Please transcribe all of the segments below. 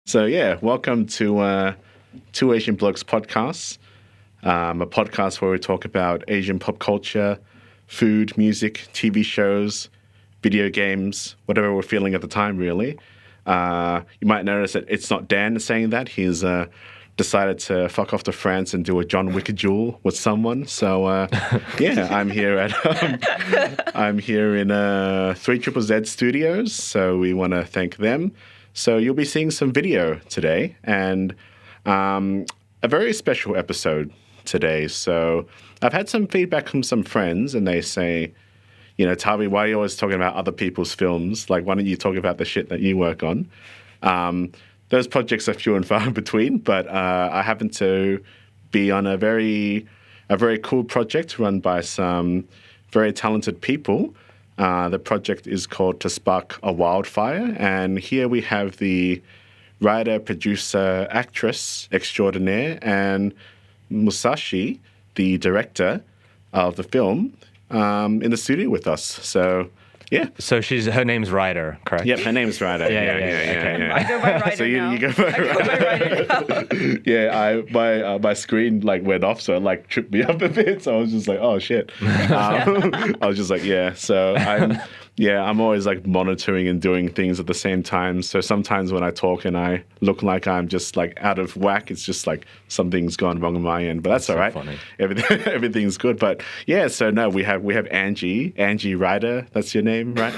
So yeah, welcome to Two Asian Blokes podcast, a podcast where we talk about Asian pop culture, food, music, TV shows, video games, whatever we're feeling at the time, really. You might notice that it's not Dan saying that. He's decided to fuck off to France and do a John Wick duel with someone. So yeah, I'm here in 3ZZZ Studios. So we want to thank them. So you'll be seeing some video today and a very special episode today. So I've had some feedback from some friends and they say, you know, Thavy, why are you always talking about other people's films? Like, why don't you talk about the shit that you work on? Those projects are few and far between, but I happen to be on a very cool project run by some very talented people. The project is called To Spark A Wildfire, and here we have the writer, producer, actress extraordinaire, and Musashi, the director of the film, in the studio with us. So, yeah. So her name's Ryder, correct? Yep, her name's Ryder. Yeah. I go by Ryder So now. you go by Ryder now. Yeah, my screen went off, so it tripped me up a bit. So I was just like, oh shit. I was just like, yeah. So I'm always monitoring and doing things at the same time. So sometimes when I talk and I look like I'm just out of whack, it's just something's gone wrong on my end. But that's all right. Funny. Everything's good. But yeah, so no, we have Angie Ryder. That's your name, right?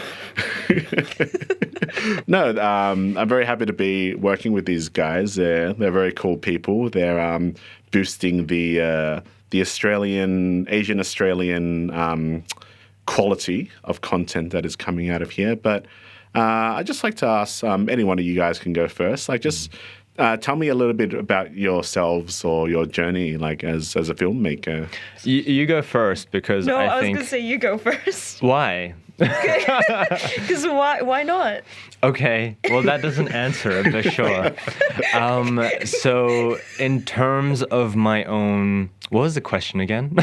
No, I'm very happy to be working with these guys. They're very cool people. They're boosting the Asian Australian quality of content that is coming out of here. But I'd just like to ask, any one of you guys can go first. Tell me a little bit about yourselves or your journey, as a filmmaker. You go first because No, I was think... going to say you go first. Why? Because why not? Okay, well, that doesn't answer it, but sure. So in terms of my own... What was the question again?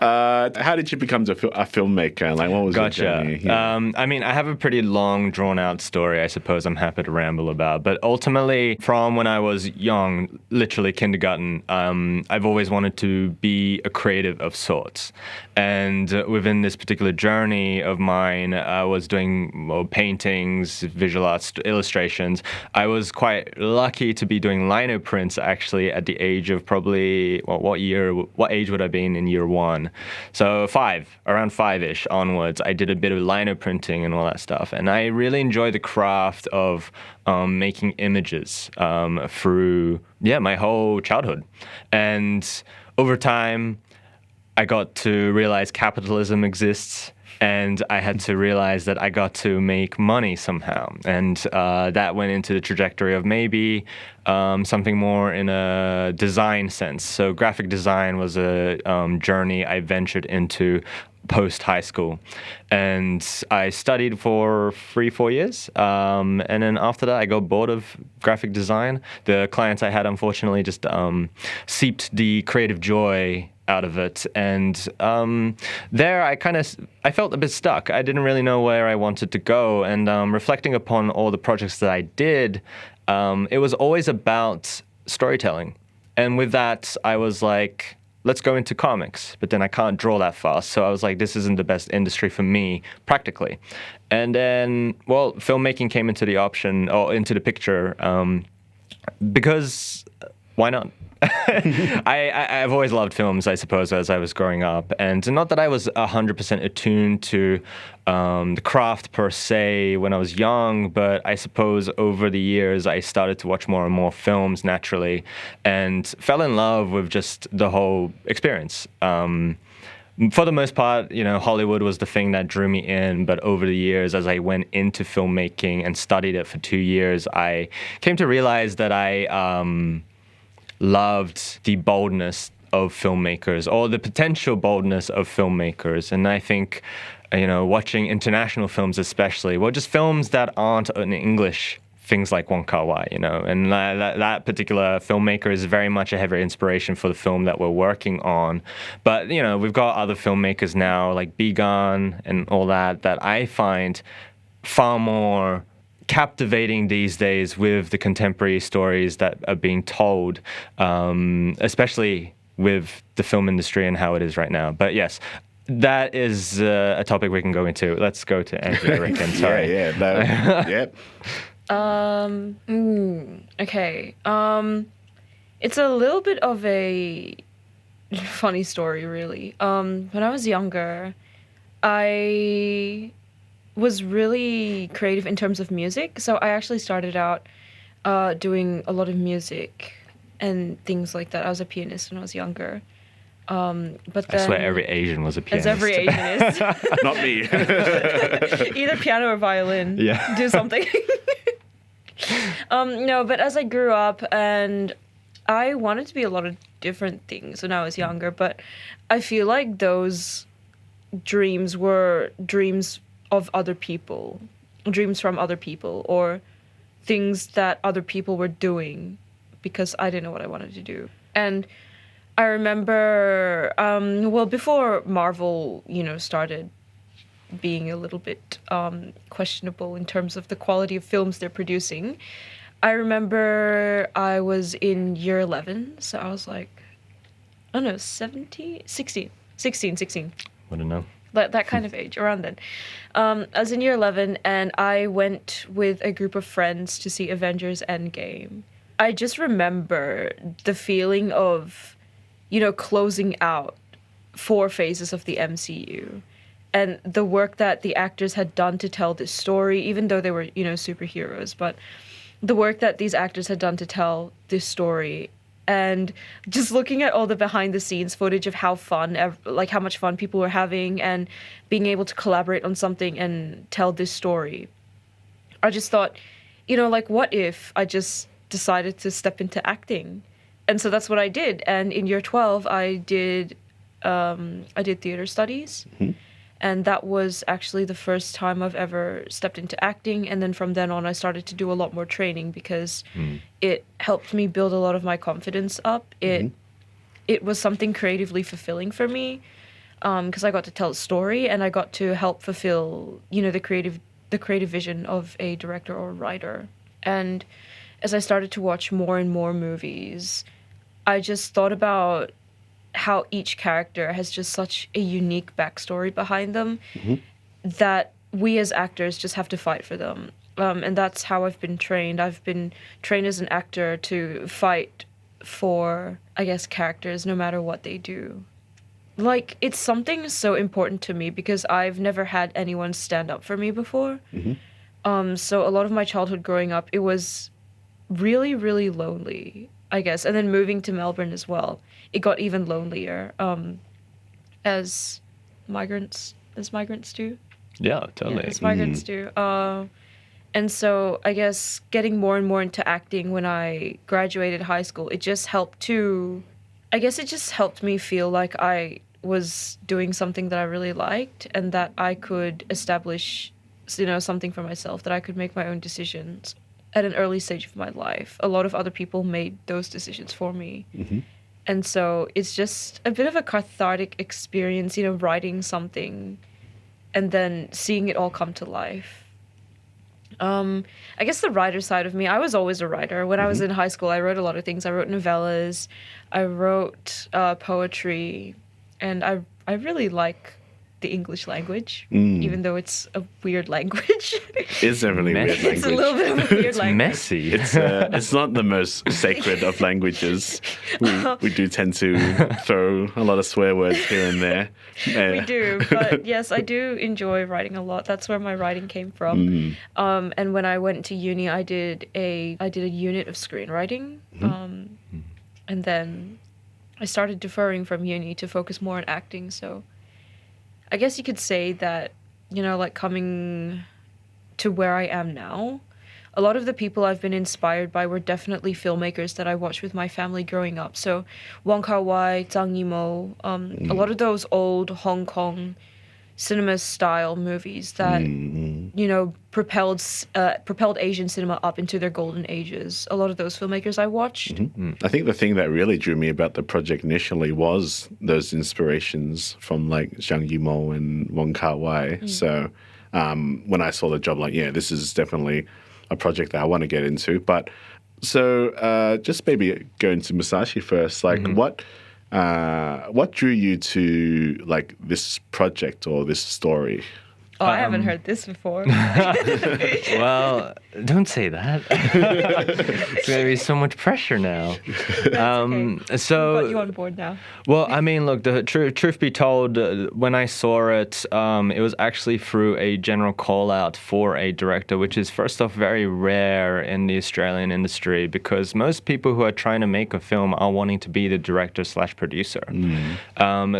How did you become a filmmaker? What was your journey? Yeah. I have a pretty long, drawn-out story, I suppose I'm happy to ramble about. But ultimately, from when I was young, literally kindergarten, I've always wanted to be a creative of sorts. And within this particular journey of mine, I was doing paintings, visual arts, illustrations. I was quite lucky to be doing lino prints, actually, at the age of probably... what age would I be in year one? So around 5-ish onwards, I did a bit of lino printing and all that stuff. And I really enjoy the craft of making images through, my whole childhood. And over time, I got to realize capitalism exists. And I had to realize that I got to make money somehow. And that went into the trajectory of maybe something more in a design sense. So graphic design was a journey I ventured into post-high school. And I studied for 3-4 years. And then after that, I got bored of graphic design. The clients I had, unfortunately, just seeped the creative joy out of it. And there I felt a bit stuck. I didn't really know where I wanted to go. And reflecting upon all the projects that I did, it was always about storytelling. And with that, I was like, let's go into comics. But then I can't draw that fast. So I was like, this isn't the best industry for me, practically. And then, filmmaking came into the picture because why not? I've always loved films, I suppose, as I was growing up. And not that I was 100% attuned to the craft per se when I was young, but I suppose over the years I started to watch more and more films naturally and fell in love with just the whole experience. For the most part, Hollywood was the thing that drew me in. But over the years, as I went into filmmaking and studied it for 2 years, I came to realize that I... loved the boldness of filmmakers or the potential boldness of filmmakers. And I think, watching international films especially, just films that aren't in English, things like Wong Kar Wai, and that particular filmmaker is very much a heavy inspiration for the film that we're working on. But, we've got other filmmakers now like Began and all that I find far more captivating these days with the contemporary stories that are being told, especially with the film industry and how it is right now. But yes, that is a topic we can go into. Let's go to Angie, I reckon. Sorry. Yep. Okay. It's a little bit of a funny story, really. When I was younger, I was really creative in terms of music. So I actually started out doing a lot of music and things like that. I was a pianist when I was younger. But then, I swear every Asian was a pianist. as every Asian is. Not me. Either piano or violin. Yeah. Do something. No, but as I grew up, and I wanted to be a lot of different things when I was younger, but I feel like those dreams were dreams of other people, dreams from other people, or things that other people were doing because I didn't know what I wanted to do. And I remember, before Marvel, started being a little bit questionable in terms of the quality of films they're producing, I remember I was in year 11, so I was like, I don't know, 16. Wouldn't know. That kind of age, around then. I was in year 11, and I went with a group of friends to see Avengers Endgame. I just remember the feeling of, closing out 4 phases of the MCU. And the work that the actors had done to tell this story, even though they were, superheroes, but the work that these actors had done to tell this story, and just looking at all the behind the scenes footage of how much fun people were having and being able to collaborate on something and tell this story. I just thought, what if I just decided to step into acting? And so that's what I did. And in year 12, I did theater studies. Mm-hmm. And that was actually the first time I've ever stepped into acting. And then from then on, I started to do a lot more training because it helped me build a lot of my confidence up. It was something creatively fulfilling for me because I got to tell a story and I got to help fulfill, the creative vision of a director or a writer. And as I started to watch more and more movies, I just thought about how each character has just such a unique backstory behind them that we as actors just have to fight for them. And that's how I've been trained. I've been trained as an actor to fight for, I guess, characters no matter what they do. Like, it's something so important to me because I've never had anyone stand up for me before. So a lot of my childhood growing up, it was really, really lonely, I guess. And then moving to Melbourne as well, it got even lonelier, as migrants do. Yeah, totally. Yeah, as migrants do. And so I guess getting more and more into acting when I graduated high school, it just helped me feel like I was doing something that I really liked and that I could establish, something for myself, that I could make my own decisions at an early stage of my life. A lot of other people made those decisions for me. And so it's just a bit of a cathartic experience, writing something and then seeing it all come to life. I guess the writer side of me, I was always a writer. When I was in high school, I wrote a lot of things. I wrote novellas, I wrote poetry, and I really like the English language, even though it's a weird language. It's a really weird language. It's a little bit of a weird language. Messy. It's not the most sacred of languages. We do tend to throw a lot of swear words here and there. We do, but yes, I do enjoy writing a lot. That's where my writing came from. And when I went to uni, I did a unit of screenwriting, and then I started deferring from uni to focus more on acting. So I guess you could say that, coming to where I am now, a lot of the people I've been inspired by were definitely filmmakers that I watched with my family growing up. So Wong Kar Wai, Zhang Yimou, a lot of those old Hong Kong cinema style movies that, propelled Asian cinema up into their golden ages. A lot of those filmmakers I watched. I think the thing that really drew me about the project initially was those inspirations from like Zhang Yimou and Wong Kar Wai. So when I saw the job, this is definitely a project that I want to get into. But so just maybe go into Musashi first. Like, what drew you to like this project or this story? Oh, I haven't heard this before. Well, don't say that. It's going to be so much pressure now. Okay. So, We've got you on board now. well, I mean, look, the truth be told, when I saw it, it was actually through a general call out for a director, which is first off very rare in the Australian industry because most people who are trying to make a film are wanting to be the director / producer.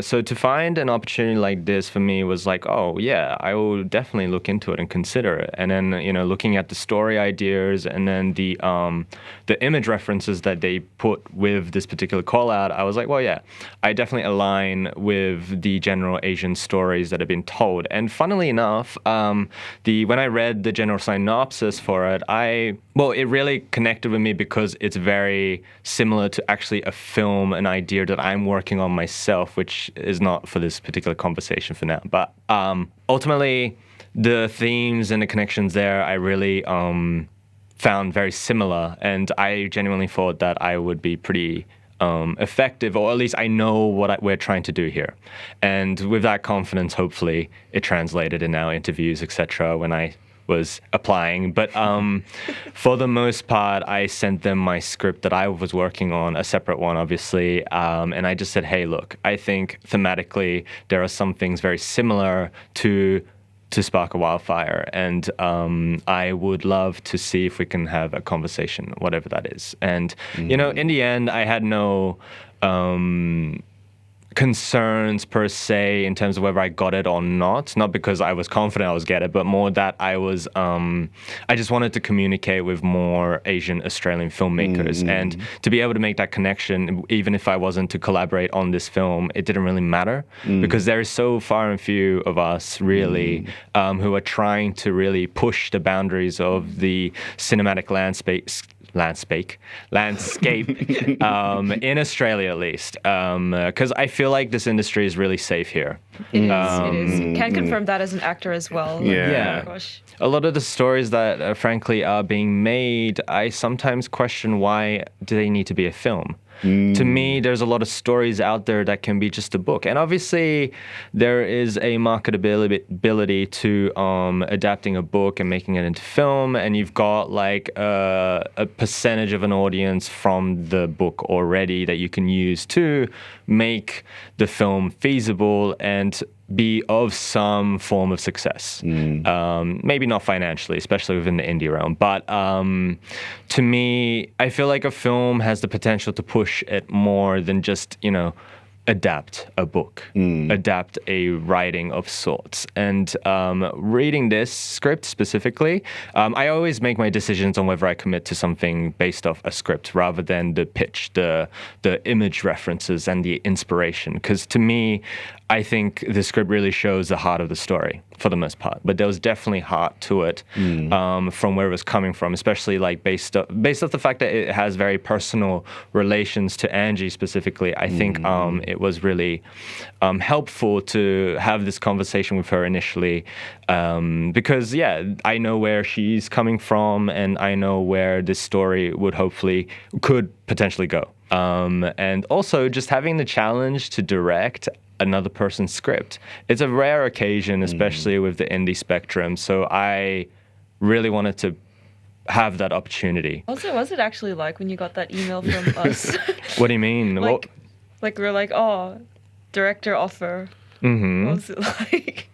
So to find an opportunity like this for me was like, oh yeah, I will definitely look into it and consider it. And then, looking at the story ideas and then the image references that they put with this particular call out, I was like, well, yeah, I definitely align with the general Asian stories that have been told. And funnily enough, when I read the general synopsis for it, it really connected with me because it's very similar to actually a film, an idea that I'm working on myself, which is not for this particular conversation for now. But ultimately, the themes and the connections there, I really found very similar, and I genuinely thought that I would be pretty effective, or at least I know what we're trying to do here. And with that confidence, hopefully, it translated in our interviews, etc. when I was applying. But for the most part, I sent them my script that I was working on, a separate one, obviously. And I just said, hey, look, I think thematically there are some things very similar to Spark A Wildfire. And I would love to see if we can have a conversation, whatever that is. And, in the end, I had no concerns per se in terms of whether I got it or not because I was confident I was get it, but more that I was I just wanted to communicate with more Asian Australian filmmakers, and to be able to make that connection, even if I wasn't to collaborate on this film, it didn't really matter because there is so far and few of us really who are trying to really push the boundaries of the cinematic landscape in Australia, at least, because I feel like this industry is really safe here. It is. Can confirm that as an actor as well. Yeah. Oh, gosh. A lot of the stories that, frankly, are being made, I sometimes question why do they need to be a film? To me, there's a lot of stories out there that can be just a book. And obviously, there is a marketability to adapting a book and making it into film. And you've got like a percentage of an audience from the book already that you can use to make the film feasible and be of some form of success. Maybe not financially, especially within the indie realm. But to me, I feel like a film has the potential to push it more than just, adapt a book, adapt a writing of sorts. And reading this script specifically, I always make my decisions on whether I commit to something based off a script rather than the pitch, the image references and the inspiration. Because to me, I think the script really shows the heart of the story for the most part. But there was definitely heart to it from where it was coming from, especially like based off the fact that it has very personal relations to Angie specifically. I think it was really helpful to have this conversation with her initially because, I know where she's coming from and I know where this story could potentially go. And also just having the challenge to direct another person's script. It's a rare occasion, especially with the indie spectrum. So I really wanted to have that opportunity. Also, what's it actually like when you got that email from us? What do you mean? Like we were like, oh, director offer. What was it like?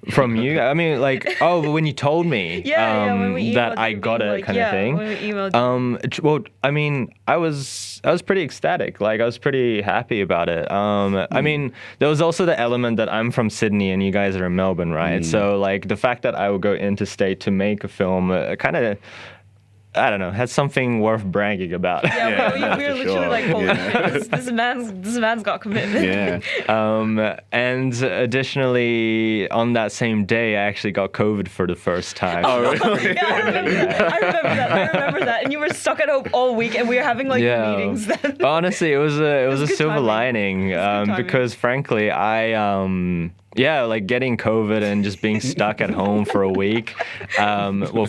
From you? I mean, like, when you told me when we that I got it, kind of thing. When we emailed you. Well, I mean, I was pretty ecstatic. Like, I was pretty happy about it. I mean, there was also the element that I'm from Sydney and you guys are in Melbourne, right? So, like, the fact that I would go interstate to make a film kind of, I don't know, has something worth bragging about. Yeah, we were literally like, holy shit, this man's got commitment. Yeah. And additionally, on that same day, I actually got COVID for the first time. Oh, really? Yeah, I remember that. And you were stuck at home all week, and we were having like meetings then. Honestly, it was a silver timing. lining It was good timing. because frankly, yeah, like getting COVID and just being stuck at home for a week,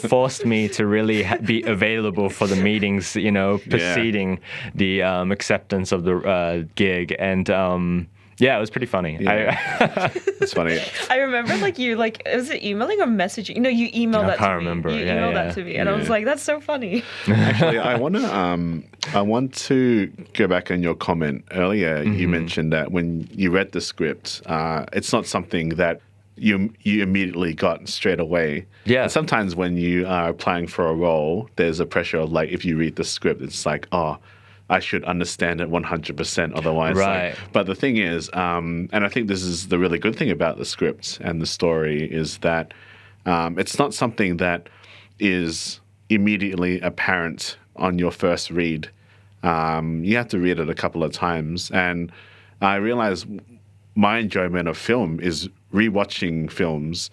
forced me to really be available for the meetings, preceding the acceptance of the gig. And yeah, it was pretty funny. Yeah. It's funny. I remember was it emailing or messaging? No, you emailed that to me. I can't remember. You emailed that to me, and I was like, that's so funny. Actually, I want to go back on your comment earlier. You mentioned that when you read the script, it's not something that you immediately got straight away. Yeah. And sometimes when you are applying for a role, there's a pressure of like, if you read the script, it's like, oh, I should understand it 100%, otherwise. Right. But the thing is, and I think this is the really good thing about the script and the story, is that it's not something that is immediately apparent on your first read. You have to read it a couple of times. And I realize my enjoyment of film is rewatching films.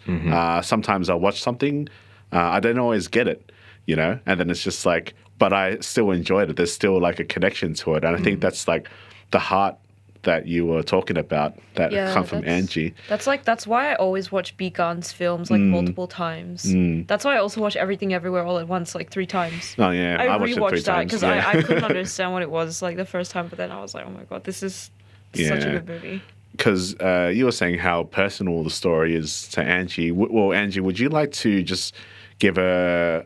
Sometimes I'll watch something, I don't always get it, and then it's just like, but I still enjoyed it. There's still like a connection to it. And I think that's like the heart that you were talking about that come from Angie. That's why I always watch Beacon's films like multiple times. That's why I also watch Everything Everywhere All at Once like 3 times. Oh yeah, I watched it 3 rewatched that times. because I couldn't understand what it was like the first time, but then I was like, oh my god, this is such a good movie. Because you were saying how personal the story is to Angie. Well, Angie, would you like to just give a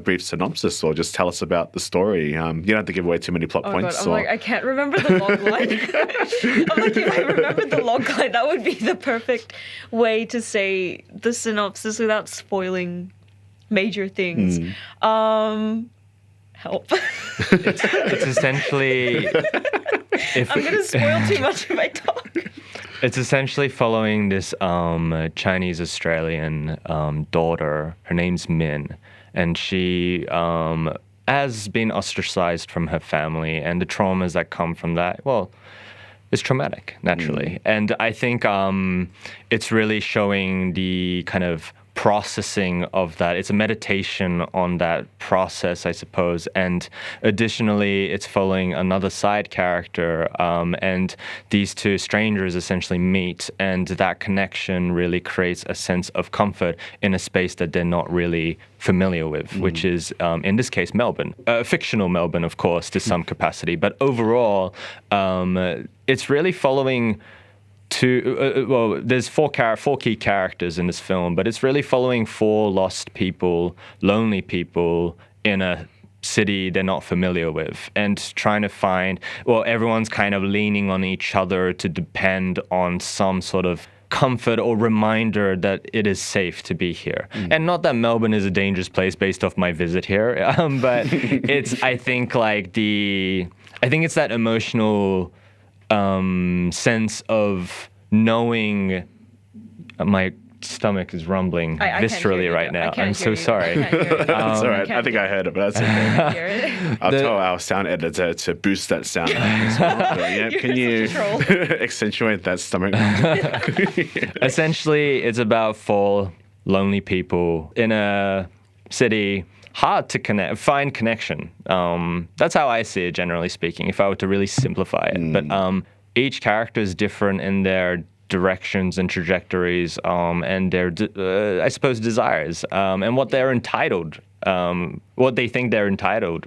brief synopsis or just tell us about the story? You don't have to give away too many plot points. God, I'm like, I can't remember the log line. I'm like, if I remembered the log line, that would be the perfect way to say the synopsis without spoiling major things. Help. It's essentially... I'm going to spoil too much if I talk. It's essentially following this Chinese-Australian daughter. Her name's Min, and she has been ostracized from her family, and the traumas that come from that, well, it's traumatic, naturally. And I think it's really showing the kind of processing of that. It's a meditation on that process, I suppose. And additionally, it's following another side character, and these two strangers essentially meet, and that connection really creates a sense of comfort in a space that they're not really familiar with, which is, in this case, Melbourne. Fictional Melbourne, of course, to some capacity. But overall, it's really following there's four key characters in this film, but it's really following 4 lost people, lonely people in a city they're not familiar with, and trying to find, everyone's kind of leaning on each other to depend on some sort of comfort or reminder that it is safe to be here. And not that Melbourne is a dangerous place based off my visit here, but I think it's that emotional sense of knowing. My stomach is rumbling viscerally right now. I'm so sorry. That's all right. I think I heard it, but that's okay. I'll tell our sound editor to boost that sound as well. Yeah, can you accentuate that stomach? Essentially, it's about 4 lonely people in a city. Hard to find connection. That's how I see it, generally speaking, if I were to really simplify it. But each character is different in their directions and trajectories, and their, I suppose, desires, and what they're entitled, what they think they're entitled.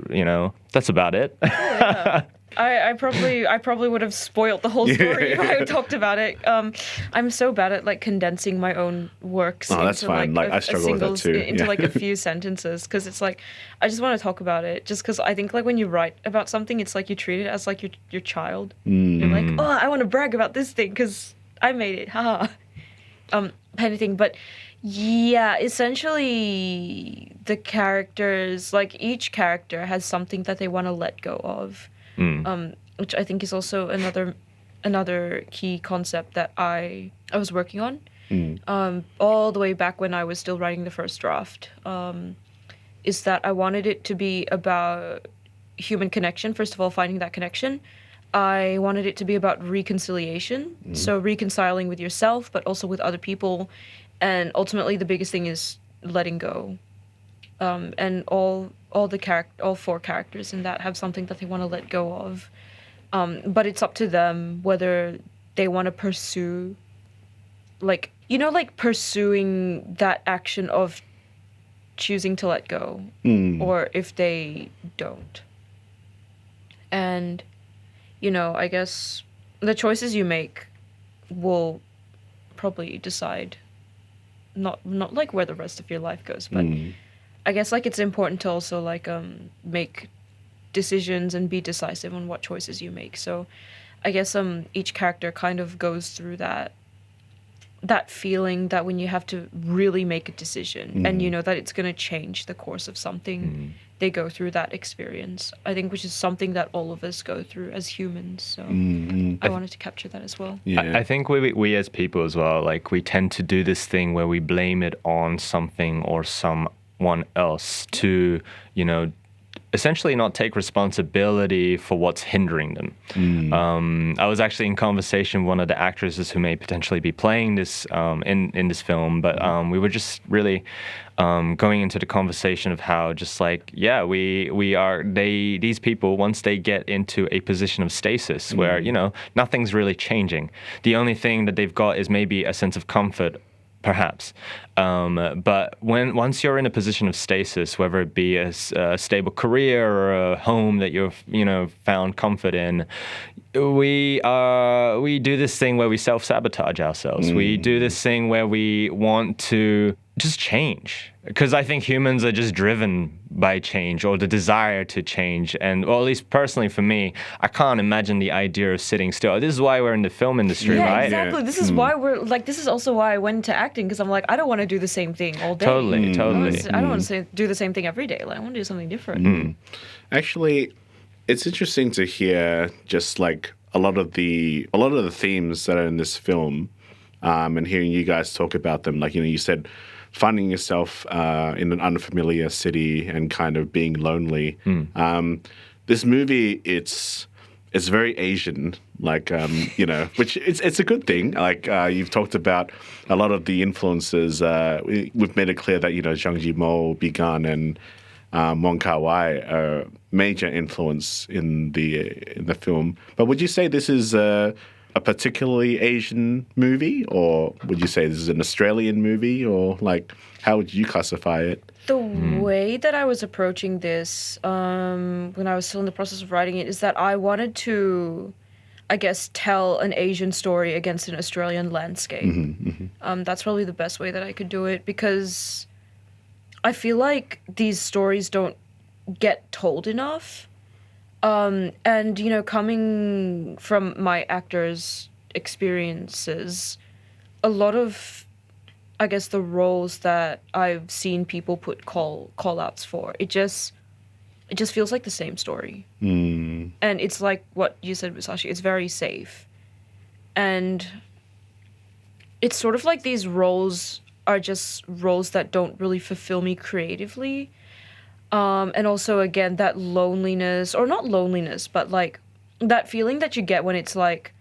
That's about it. Yeah. I probably would have spoiled the whole story if I had talked about it. I'm so bad at condensing my own works. Oh, that's fine. I struggle with that too. Into a few sentences, because it's I just want to talk about it. Just because I think when you write about something, it's you treat it as your child. You're like, oh, I want to brag about this thing because I made it. Haha. Kind of thing. But yeah, essentially the characters, each character has something that they want to let go of. Which I think is also another key concept that I was working on all the way back when I was still writing the first draft, is that I wanted it to be about human connection. First of all, finding that connection. I wanted it to be about reconciliation, so reconciling with yourself, but also with other people, and ultimately the biggest thing is letting go. And all 4 characters in that have something that they want to let go of. But it's up to them whether they want to pursue like, like pursuing that action of choosing to let go, or if they don't. And, I guess the choices you make will probably decide not like where the rest of your life goes, but I guess like it's important to also like make decisions and be decisive on what choices you make. So I guess each character kind of goes through that feeling that when you have to really make a decision and you know that it's going to change the course of something, they go through that experience, I think, which is something that all of us go through as humans. So I wanted to capture that as well. Yeah. I think we as people as well, like we tend to do this thing where we blame it on something or someone else to, essentially not take responsibility for what's hindering them. I was actually in conversation with one of the actresses who may potentially be playing this in this film, but we were just really going into the conversation of how just like, these people, once they get into a position of stasis where, nothing's really changing, the only thing that they've got is maybe a sense of comfort, perhaps. But once you're in a position of stasis, whether it be a stable career or a home that you've found comfort in, we do this thing where we self-sabotage ourselves. We do this thing where we want to just change, because I think humans are just driven by change or the desire to change. And, or at least personally for me, I can't imagine the idea of sitting still. This is why we're in the film industry, right? Exactly. Yeah. This is why this is also why I went into acting, because I'm like, I don't want to do the same thing all day. Totally. I don't want to do the same thing every day. Like, I want to do something different. Actually, it's interesting to hear just like a lot of the themes that are in this film, and hearing you guys talk about them. Like, you said, finding yourself in an unfamiliar city and kind of being lonely. This movie, it's very Asian, like, which it's a good thing. Like, you've talked about a lot of the influences. We've made it clear that, Zhang Yimou, Bigan, and Wong Kar Wai are major influence in the film. But would you say this is a particularly Asian movie, or would you say this is an Australian movie, or like, how would you classify it? The way that I was approaching this when I was still in the process of writing it is that I wanted to, I guess, tell an Asian story against an Australian landscape. That's probably the best way that I could do it, because I feel like these stories don't get told enough. And, coming from my actors' experiences, a lot of, I guess, the roles that I've seen people put call-outs for, it just feels like the same story. And it's like what you said, Musashi, it's very safe. And it's sort of like these roles are just roles that don't really fulfill me creatively. And also, again, that loneliness, or not loneliness, but like that feeling that you get when it's like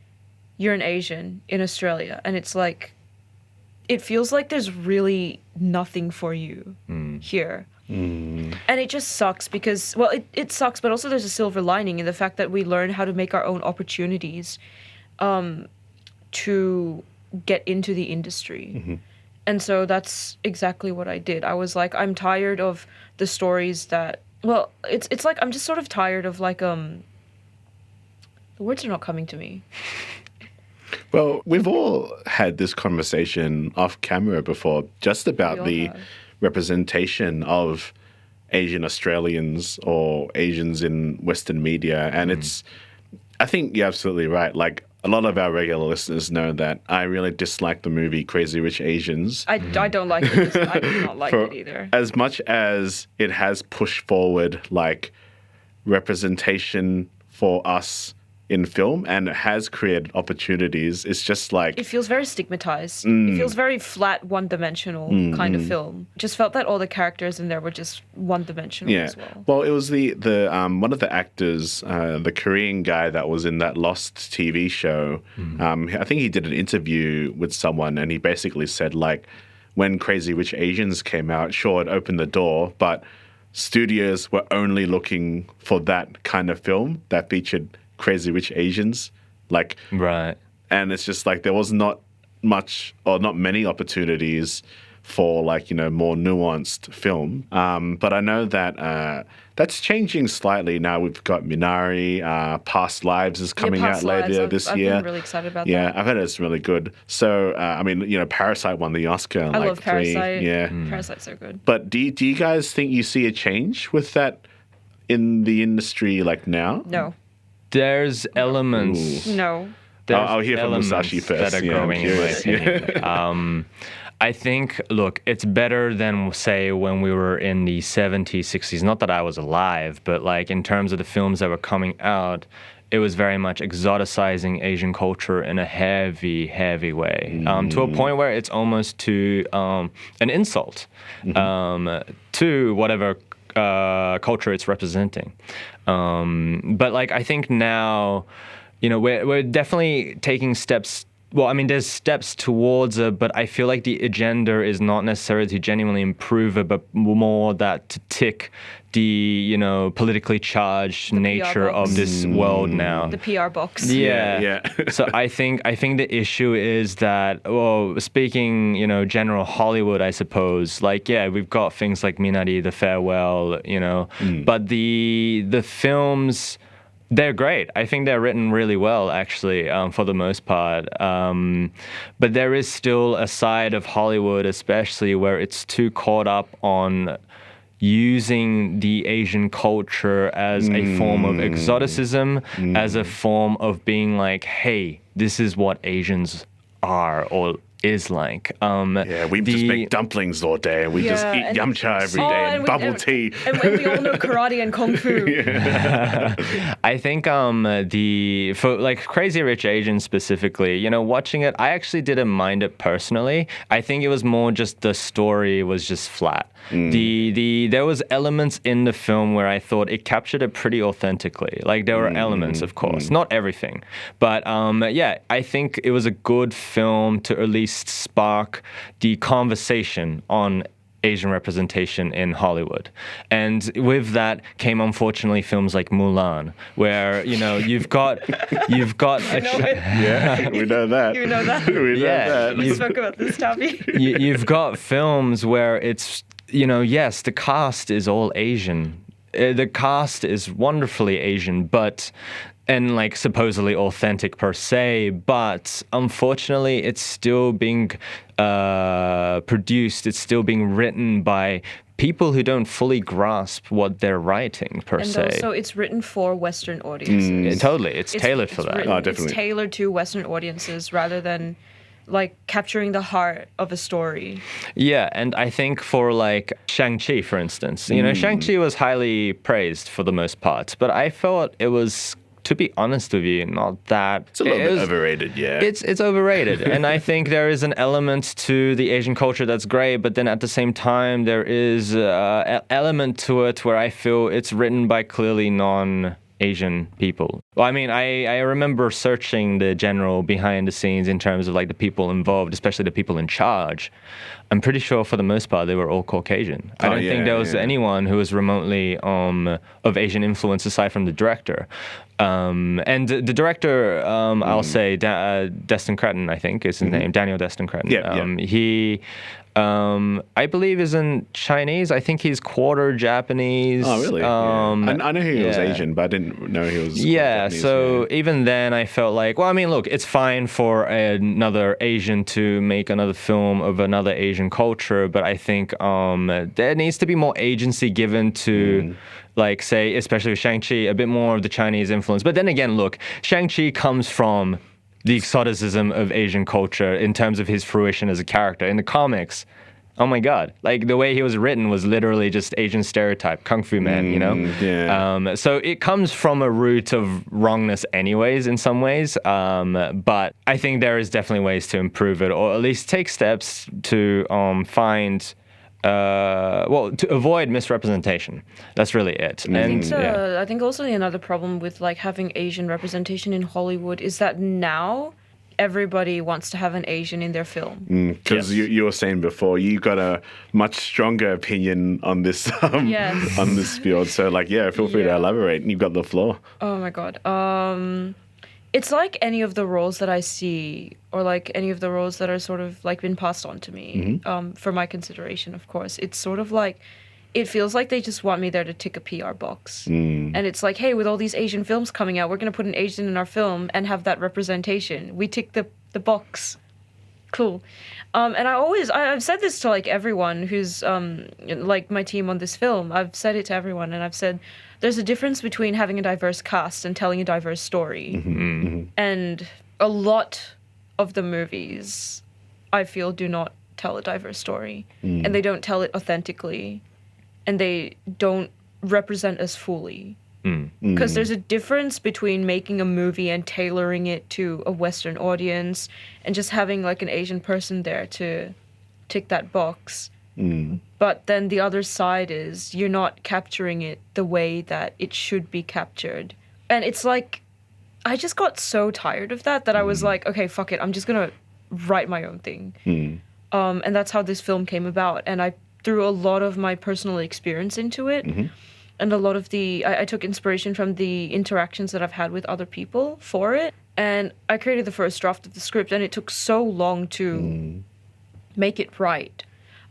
you're an Asian in Australia and it's like, it feels like there's really nothing for you here. And it just sucks because, well, it sucks, but also there's a silver lining in the fact that we learn how to make our own opportunities to get into the industry. And so that's exactly what I did. I was like, I'm tired of the stories that, well, it's like I'm just sort of tired of like the words are not coming to me. Well, we've all had this conversation off camera before, just about the representation of Asian Australians or Asians in Western media. And I think you're absolutely right. Like, a lot of our regular listeners know that I really dislike the movie Crazy Rich Asians. I don't like it. I do not like it either. As much as it has pushed forward, like, representation for us in film, and it has created opportunities, it's just like... It feels very stigmatized. It feels very flat, one-dimensional kind of film. Just felt that all the characters in there were just one-dimensional as well. Well, it was the one of the actors, the Korean guy that was in that Lost TV show. I think he did an interview with someone, and he basically said, like, when Crazy Rich Asians came out, sure, it opened the door, but studios were only looking for that kind of film that featured Crazy Rich Asians, like, right. And it's just like there was not much or not many opportunities for like, more nuanced film. But I know that that's changing slightly now. We've got Minari, Past Lives is coming out later this year. I've been really excited about that. Yeah, I've heard it's really good. So, Parasite won the Oscar. I love Parasite. Yeah. Parasite's so good. But do you guys think you see a change with that in the industry like now? No. There's elements. No. I'll hear from Musashi first. That are growing in my opinion. I think, look, it's better than, say, when we were in the 70s, 60s. Not that I was alive, but like in terms of the films that were coming out, it was very much exoticizing Asian culture in a heavy, heavy way, to a point where it's almost to an insult to whatever culture it's representing. But like I think now, we're definitely taking steps. Well, I mean, there's steps towards it, but I feel like the agenda is not necessarily to genuinely improve it, but more that to tick the, politically charged nature of this world now. The PR box. Yeah. So I think the issue is that, well, speaking, general Hollywood, I suppose, like, yeah, we've got things like Minari, The Farewell, but the films, they're great. I think they're written really well, actually, for the most part. But there is still a side of Hollywood, especially, where it's too caught up on using the Asian culture as a form of exoticism, as a form of being like, hey, this is what Asians are or is like. We just make dumplings all day, and we just eat yum cha every day and bubble tea. And we all know karate and kung fu. I think for like Crazy Rich Asians specifically, watching it, I actually didn't mind it personally. I think it was more just the story was just flat. There was elements in the film where I thought it captured it pretty authentically. Like there were elements, of course, not everything, but I think it was a good film to at least spark the conversation on Asian representation in Hollywood. And with that came, unfortunately, films like Mulan, where, you've got Yeah, we know that. You know that? We know that. We spoke about this, Thavy. You've got films where it's, yes, the cast is all Asian. The cast is wonderfully Asian, and like supposedly authentic per se, but unfortunately it's still being produced, it's still being written by people who don't fully grasp what they're writing per se. And also it's written for Western audiences. Totally, it's tailored for that. Definitely. It's tailored to Western audiences rather than like capturing the heart of a story. Yeah, and I think for like Shang-Chi, for instance, Shang-Chi was highly praised for the most part, but I felt it was, to be honest with you, not that. It's a little bit overrated, yeah. It's overrated. And I think there is an element to the Asian culture that's great, but then at the same time, there is an element to it where I feel it's written by clearly non-Asian people. Well, I mean, I remember searching the general behind the scenes in terms of like the people involved, especially the people in charge. I'm pretty sure for the most part they were all Caucasian. I don't think there was anyone who was remotely of Asian influence aside from the director. And the director, I'll say, Destin Cretton, I think is his name, Daniel Destin Cretton. He, I believe, isn't Chinese. I think he's quarter Japanese. Oh, really? I know he was Asian, but I didn't know he was Japanese. So even then I felt like, well, I mean, look, it's fine for another Asian to make another film of another Asian culture, but I think there needs to be more agency given to like, say, especially with Shang-Chi, a bit more of the Chinese influence. But then again, look, Shang-Chi comes from the exoticism of Asian culture in terms of his fruition as a character. In the comics, oh my God, like the way he was written was literally just Asian stereotype, Kung Fu Man, So it comes from a root of wrongness anyways in some ways. But I think there is definitely ways to improve it, or at least take steps to find... to avoid misrepresentation. That's really it. I think also another problem with like having Asian representation in Hollywood is that now everybody wants to have an Asian in their film. Because you were saying before, you got a much stronger opinion on this on this field. So feel free to elaborate. You've got the floor. Oh my God. it's like any of the roles that I see, or like any of the roles that are sort of like been passed on to me, for my consideration, of course. It's sort of like, it feels like they just want me there to tick a PR box. And it's like, hey, with all these Asian films coming out, we're going to put an Asian in our film and have that representation. We tick the box. Cool. And I've said this to like everyone who's like my team on this film. I've said it to everyone, and I've said there's a difference between having a diverse cast and telling a diverse story. And a lot of the movies, I feel, do not tell a diverse story, and they don't tell it authentically, and they don't represent us fully. Because there's a difference between making a movie and tailoring it to a Western audience and just having like an Asian person there to tick that box. But then the other side is you're not capturing it the way that it should be captured. And it's like, I just got so tired of that I was like, okay, fuck it, I'm just gonna write my own thing. And that's how this film came about. And I threw a lot of my personal experience into it. And a lot of I took inspiration from the interactions that I've had with other people for it. And I created the first draft of the script, and it took so long to make it right.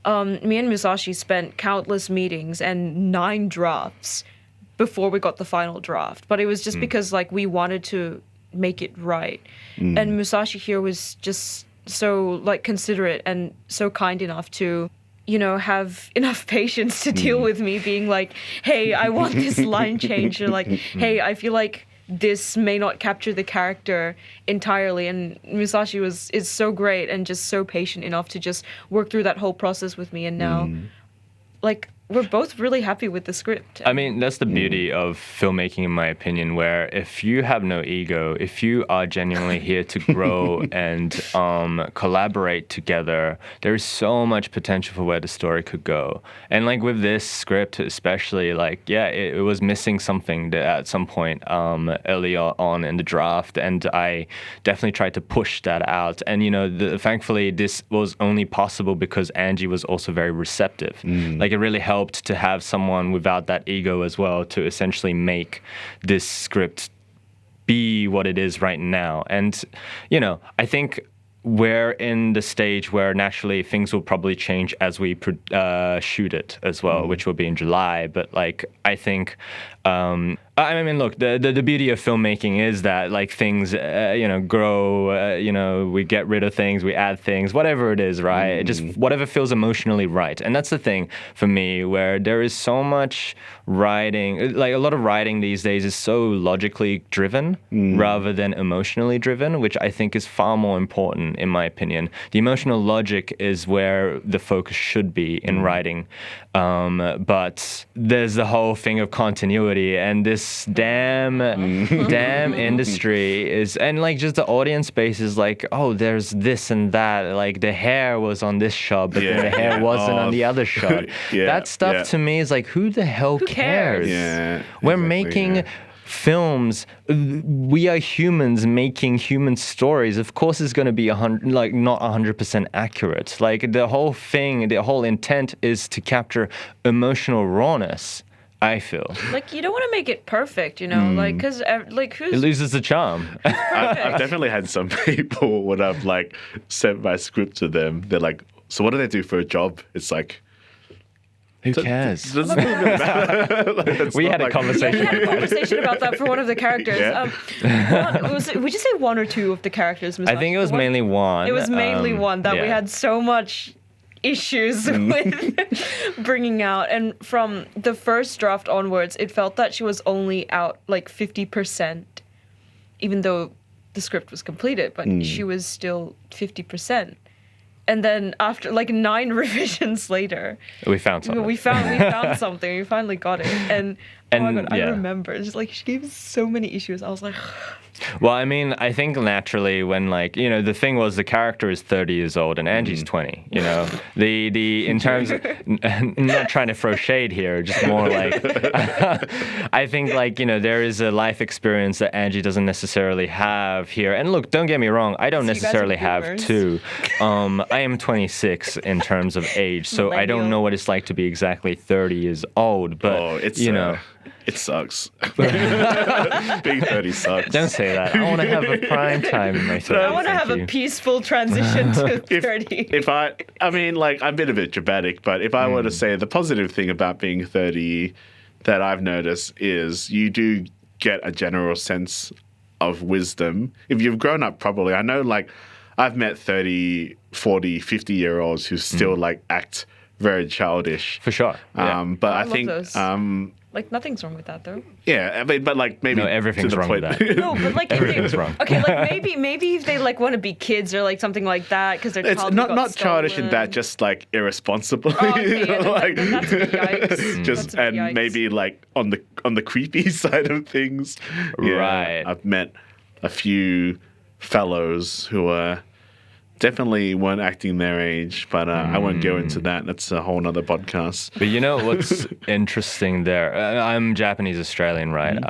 Me and Musashi spent countless meetings and 9 drafts before we got the final draft. But it was just because like we wanted to make it right. And Musashi here was just so like considerate and so kind enough to, you know, have enough patience to deal with me being like, hey, I want this line change, or like, hey, I feel like this may not capture the character entirely. And Musashi is so great and just so patient enough to just work through that whole process with me. And now, like, we're both really happy with the script. I mean, that's the beauty of filmmaking, in my opinion, where if you have no ego, if you are genuinely here to grow and collaborate together, there is so much potential for where the story could go. And like with this script, especially, like, yeah, it was missing something at some point earlier on in the draft, and I definitely tried to push that out. And, you know, thankfully, this was only possible because Angie was also very receptive. Like, it really helped to have someone without that ego as well to essentially make this script be what it is right now. And, you know, I think we're in the stage where naturally things will probably change as we shoot it as well, which will be in July. But like, I think, I mean, look, the beauty of filmmaking is that like things, you know, grow, you know, we get rid of things, we add things, whatever it is, right? Just whatever feels emotionally right. And that's the thing for me, where there is so much writing, like a lot of writing these days is so logically driven rather than emotionally driven, which I think is far more important in my opinion. The emotional logic is where the focus should be in writing. But there's the whole thing of continuity, and this damn industry is, and like just the audience base is like, oh, there's this and that, like the hair was on this shot, but then the hair wasn't on the other shot. That stuff to me is like, who the hell cares? We're making films. We are humans making human stories. Of course, it's going to be not 100% accurate. Like the whole thing, the whole intent is to capture emotional rawness. I feel like you don't want to make it perfect, you know, like because like it loses the charm. I've definitely had some people when I've like sent my script to them. They're like, "So what do they do for a job?" It's like, who cares? We had a conversation. We had a conversation about that for one of the characters. Would you say one or two of the characters? I think it was mainly one. It was mainly one that we had so much issues with bringing out. And from the first draft onwards, it felt that she was only out like 50%, even though the script was completed, but she was still 50%. And then after like 9 revisions later, we found something. We found something. We finally got it. And oh my God, I remember. It's like she gave us so many issues. I was like, well, I mean, I think naturally when like, you know, the thing was the character is 30 years old and Angie's 20, you know, the in terms of, not trying to throw shade here, just more like, I think like, you know, there is a life experience that Angie doesn't necessarily have here. And look, don't get me wrong, I don't necessarily have to. I am 26 in terms of age, so I don't know what it's like to be exactly 30 years old, but it's, you know. It sucks. Being 30 sucks. Don't say that. I want to have a prime time in my 30s. I want to have a peaceful transition to 30. I mean, like, I'm a bit dramatic, but if I were to say the positive thing about being 30 that I've noticed is you do get a general sense of wisdom. If you've grown up properly, I know, like, I've met 30, 40, 50-year-olds who still, like, act very childish. For sure. But I love think... those. Like, nothing's wrong with that, though. Yeah, I mean, but, like, maybe... No, everything's wrong with that. No, but, like... Everything's wrong. Okay, like, maybe if they, like, want to be kids or, like, something like that, because their It's child not childish in that, just, like, irresponsible. Oh, okay, yeah, like, then that's a big yikes. Just, That's a big and yikes. maybe, like, on the creepy side of things. Yeah, Right. I've met a few fellows who definitely weren't acting their age, but I won't go into that. That's a whole nother podcast. But you know what's interesting there? I'm Japanese Australian, right?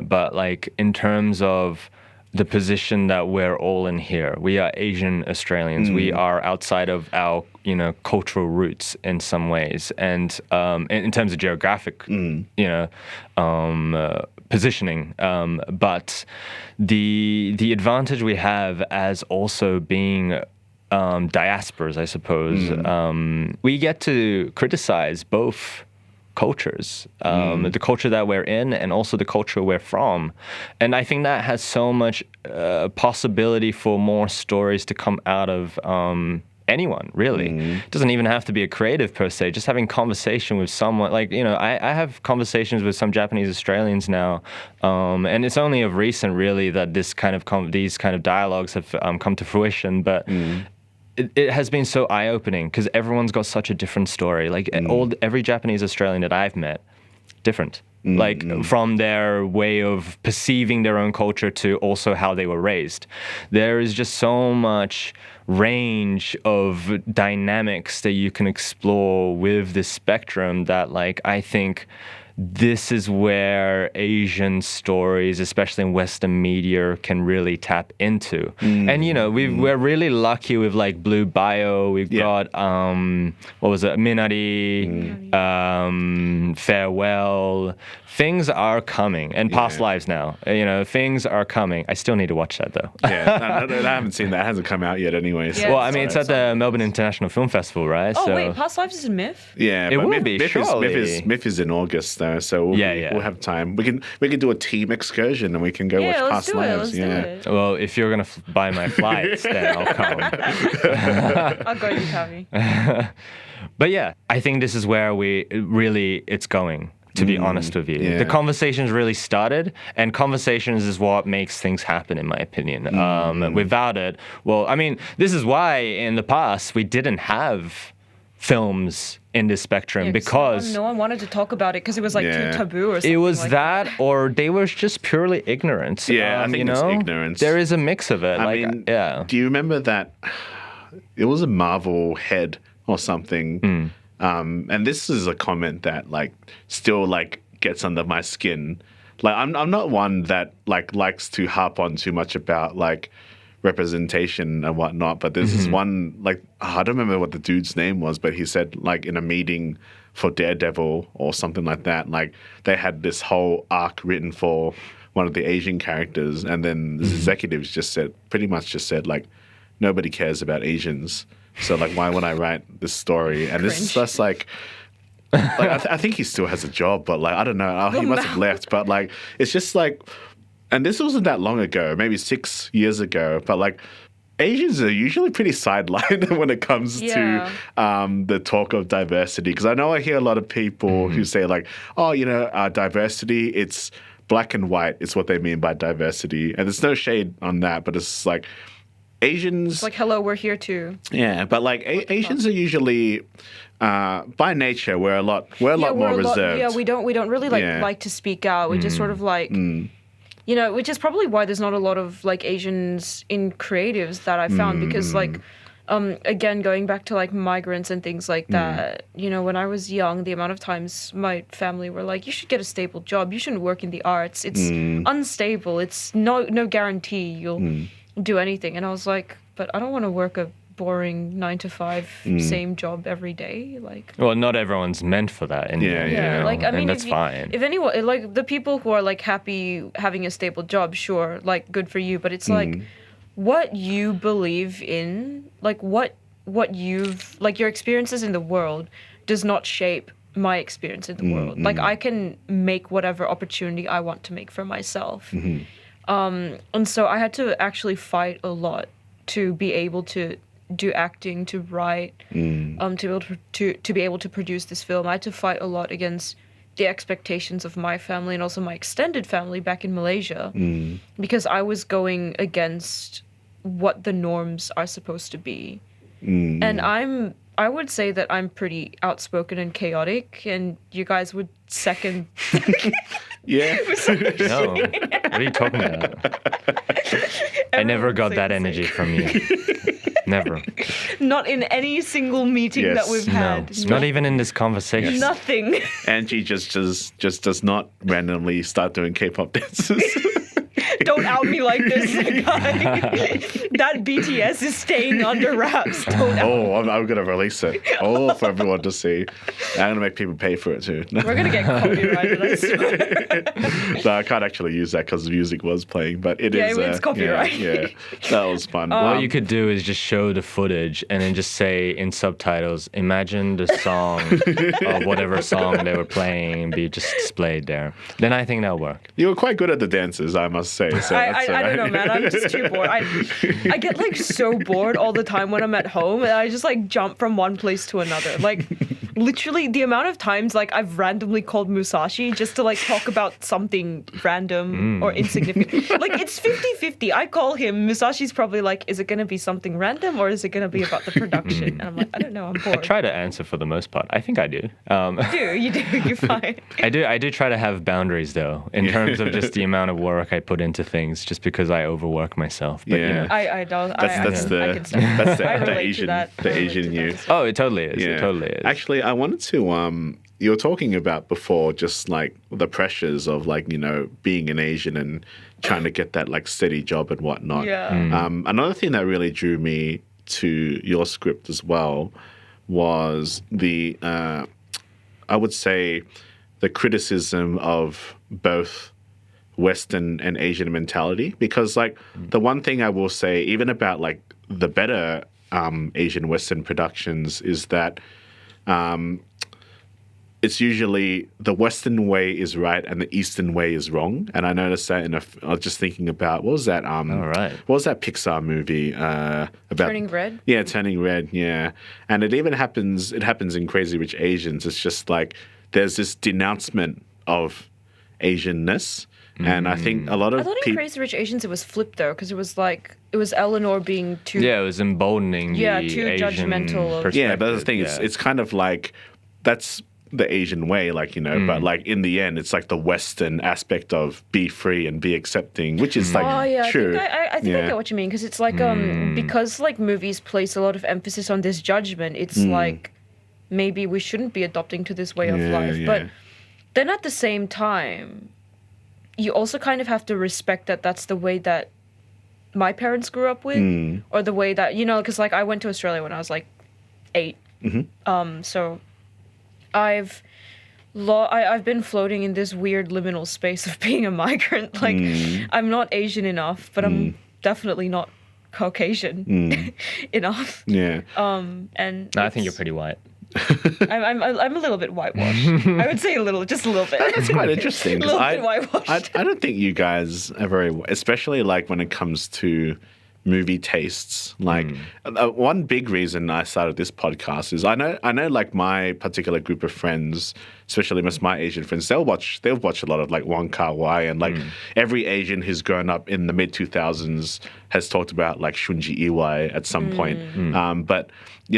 But like in terms of the position that we're all in here, we are Asian Australians. We are outside of our cultural roots in some ways, and in terms of geographic, positioning. But the advantage we have as also being diasporas, I suppose, we get to criticize both cultures, the culture that we're in and also the culture we're from. And I think that has so much possibility for more stories to come out of anyone, really. It doesn't even have to be a creative per se, just having conversation with someone. Like, I have conversations with some Japanese Australians now, and it's only of recent, really, that these kind of dialogues have come to fruition, but it has been so eye-opening because everyone's got such a different story. Like every Japanese Australian that I've met, different. Like from their way of perceiving their own culture to also how they were raised. There is just so much range of dynamics that you can explore with this spectrum that, like, I think this is where Asian stories, especially in Western media, can really tap into. And, we're really lucky with, like, Blue Bio. We've got, what was it, Minari, Farewell. Things are coming. And Past Lives now. Things are coming. I still need to watch that, though. I haven't seen that. It hasn't come out yet anyways. Yeah. Well, I mean, it's at the Melbourne International Film Festival, right? Oh, wait, Past Lives is a myth? Yeah, It but will be, surely. Myth is in August though, so we'll have time. We can do a team excursion and we can go watch Past Lives. Let's do it. Well, if you're gonna buy my flights, then I'll come. I'll go to Thavy. But yeah, I think this is where it's going. To be honest with you, the conversations really started, and conversations is what makes things happen, in my opinion. Without it, well, I mean, this is why in the past we didn't have films in this spectrum because no one wanted to talk about it because it was like too taboo or something. It was like that, or they were just purely ignorant. Yeah, I think it's ignorance. There is a mix of it. I mean, do you remember that? It was a Marvel head or something. And this is a comment that, like, still, like, gets under my skin. Like, I'm not one that, like, likes to harp on too much about, like, representation and whatnot, but there's this one, like, I don't remember what the dude's name was, but he said, like, in a meeting for Daredevil or something like that, like, they had this whole arc written for one of the Asian characters, and then the executives pretty much said, like, nobody cares about Asians. So, like, why would I write this story? And this is just, like I think he still has a job, but, like, I don't know. He must have left. But, like, it's just, like, and this wasn't that long ago, maybe 6 years ago. But, like, Asians are usually pretty sidelined when it comes to the talk of diversity. Because I hear a lot of people who say, like, oh, diversity, it's black and white is what they mean by diversity. And there's no shade on that, but it's, like, Asians... It's like, hello, we're here too. Yeah, but, like, Asians are usually, by nature, we're a lot more reserved. We don't really, like to speak out. We just sort of, like... which is probably why there's not a lot of, like, Asians in creatives that I found. Because, like, again, going back to, like, migrants and things like that, when I was young, the amount of times my family were like, you should get a stable job. You shouldn't work in the arts. It's unstable. It's no guarantee you'll... do anything. And I was like, but I don't want to work a boring 9 to 5 same job every day. Like, Well, not everyone's meant for that. And, Yeah, yeah. like, I mean, and that's fine. If anyone, like, the people who are like happy having a stable job, sure, like, good for you. But it's like, what you believe in, like, what you've, like, your experiences in the world does not shape my experience in the world. Like, I can make whatever opportunity I want to make for myself. And so I had to actually fight a lot to be able to do acting, to write, to be able to produce this film. I had to fight a lot against the expectations of my family and also my extended family back in Malaysia, because I was going against what the norms are supposed to be. And I would say that I'm pretty outspoken and chaotic, and you guys would second. Yeah. No. What are you talking about? I never got that energy from you. Never. Not in any single meeting Yes. that we've No. had. Not even in this conversation. Nothing. Angie just does not randomly start doing K-pop dances. Don't out me like this, guy. That BTS is staying under wraps. Don't out. Oh, I'm going to release it. Oh, for everyone to see. I'm going to make people pay for it too. We're gonna get copyrighted, I swear. No, I can't actually use that because the music was playing, but it is. It's copyright. Yeah, that was fun. What you could do is just show the footage and then just say in subtitles, imagine the song of whatever song they were playing and be just displayed there. Then I think that'll work. You were quite good at the dances, I must say. So I don't know, man. I'm just too bored. I get like so bored all the time when I'm at home, and I just like jump from one place to another. Like, literally, the amount of times like I've randomly called Musashi just to like talk about something random or insignificant. Like, it's 50-50. I call him. Musashi's probably like, is it gonna be something random or is it gonna be about the production? And I'm like, I don't know. I'm bored. I try to answer for the most part. I think I do. You do. You're fine. I do try to have boundaries though, in terms of just the amount of work I put into things, just because I overwork myself. But, Yeah. I don't. That's I can stand the I relate to Asian that. I the relate Asian to you. that as well. Oh, it totally is. It totally is. Actually, I wanted to. You were talking about before, just like the pressures of like being an Asian and trying to get that like steady job and whatnot. Yeah. Another thing that really drew me to your script as well was the, I would say, the criticism of both Western and Asian mentality, because like the one thing I will say, even about like the better Asian Western productions, is that it's usually the Western way is right and the Eastern way is wrong. And I noticed that I was just thinking about, what was that? All right. What was that Pixar movie about? Turning Red? Yeah, Turning Red, yeah. And it even happens in Crazy Rich Asians. It's just like there's this denouncement of Asianness. And I think a lot of I thought in people... Crazy Rich Asians it was flipped though, because it was Eleanor being too Yeah, it was emboldening too the Asian judgmental of- perspective. Yeah, but the thing is, Yeah. it's kind of like, that's the Asian way, like, but like in the end, it's like the Western aspect of be free and be accepting, which is like Oh yeah, true. I think I get what you mean, because it's like because like movies place a lot of emphasis on this judgment. It's like maybe we shouldn't be adopting to this way of life, but then at the same time, you also kind of have to respect that that's the way that my parents grew up with, or the way that because like I went to Australia when I was like 8, so I've been floating in this weird liminal space of being a migrant. Like, I'm not Asian enough, but I'm definitely not Caucasian enough. Yeah. And No, I think you're pretty white. I'm a little bit whitewashed. I would say just a little bit. It's quite interesting. A 'cause little bit whitewashed. I don't think you guys are very, especially like when it comes to movie tastes. Like one big reason I started this podcast is I know like my particular group of friends, especially my Asian friends, they'll watch a lot of like Wong Kar Wai, and like every Asian who's grown up in the mid 2000s has talked about like Shunji Iwai at some point. But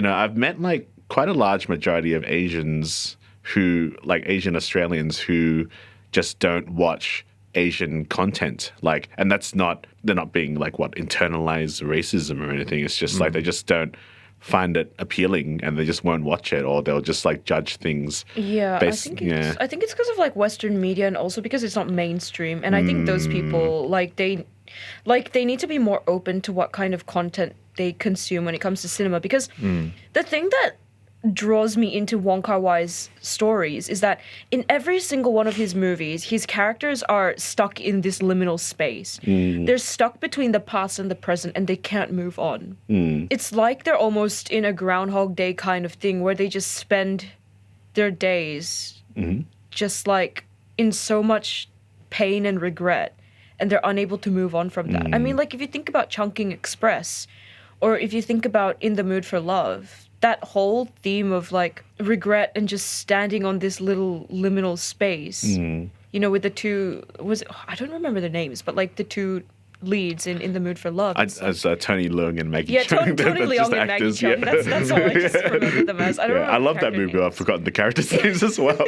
I've met like quite a large majority of Asians who, like Asian Australians, who just don't watch Asian content, like, and they're not being like internalized racism or anything. It's just like they just don't find it appealing and they just won't watch it, or they'll just like judge things. Yeah, I think it's because of like Western media, and also because it's not mainstream. And I think those people they need to be more open to what kind of content they consume when it comes to cinema. Because the thing that draws me into Wong Kar Wai's stories is that in every single one of his movies, his characters are stuck in this liminal space. They're stuck between the past and the present, and they can't move on. It's like they're almost in a Groundhog Day kind of thing where they just spend their days just like in so much pain and regret, and they're unable to move on from that. I mean, like if you think about Chungking Express, or if you think about In the Mood for Love, that whole theme of like regret and just standing on this little liminal space, you know, with the two, I don't remember their names, but like the two leads in The Mood for Love. As Tony Leung and Maggie Yeah, Cheung. Tony Leung and Maggie Cheung. Yeah. That's all I just remember them as. I don't remember I love that character movie. I've names. forgotten the characters' names as well.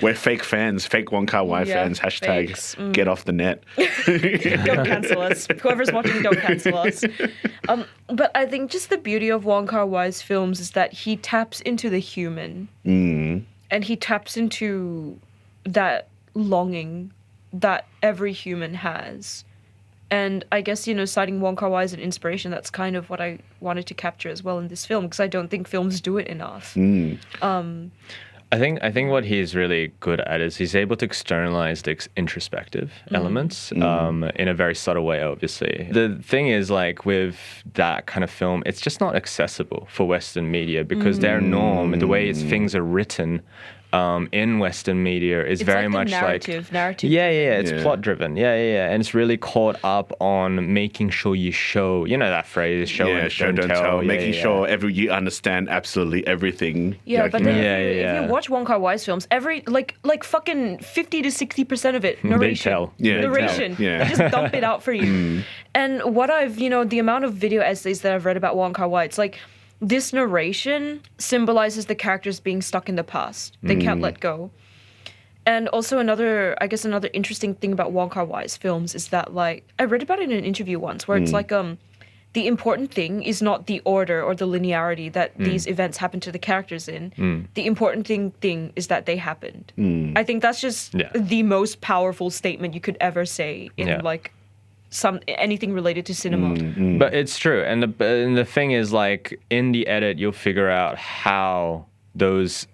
We're fake fans, fake Wong Kar Wai fans. Hashtag fakes. get off the net. Don't cancel us. Whoever's watching, don't cancel us. But I think just the beauty of Wong Kar Wai's films is that he taps into the human. And he taps into that longing that every human has. And I guess, you know, citing Wong Kar Wai as an inspiration, that's kind of what I wanted to capture as well in this film, because I don't think films do it enough. I think what he's really good at is he's able to externalize the introspective elements in a very subtle way, obviously. The thing is, like, with that kind of film, it's just not accessible for Western media because their norm, the way things are written in Western media is It's very like much narrative. Yeah, it's plot driven. Yeah. And it's really caught up on making sure you show, you know that phrase, show and show, don't tell. Making sure you understand absolutely everything. Yeah, but then Yeah. if you watch Wong Kar Wai's films, every like fucking 50 to 60% of it narration. tell. Yeah, they narration. tell. Yeah. They just dump it out for you. And what I've, you know, the amount of video essays that I've read about Wong Kar Wai, it's like this narration symbolizes the characters being stuck in the past. They can't let go. And also another interesting thing about Wong Kar Wai's films is that, like, I read about it in an interview once where it's like, the important thing is not the order or the linearity that these events happen to the characters in. The important thing is that they happened. I think that's just the most powerful statement you could ever say in like anything related to cinema. But it's true, and the thing is, like, in the edit, you'll figure out how those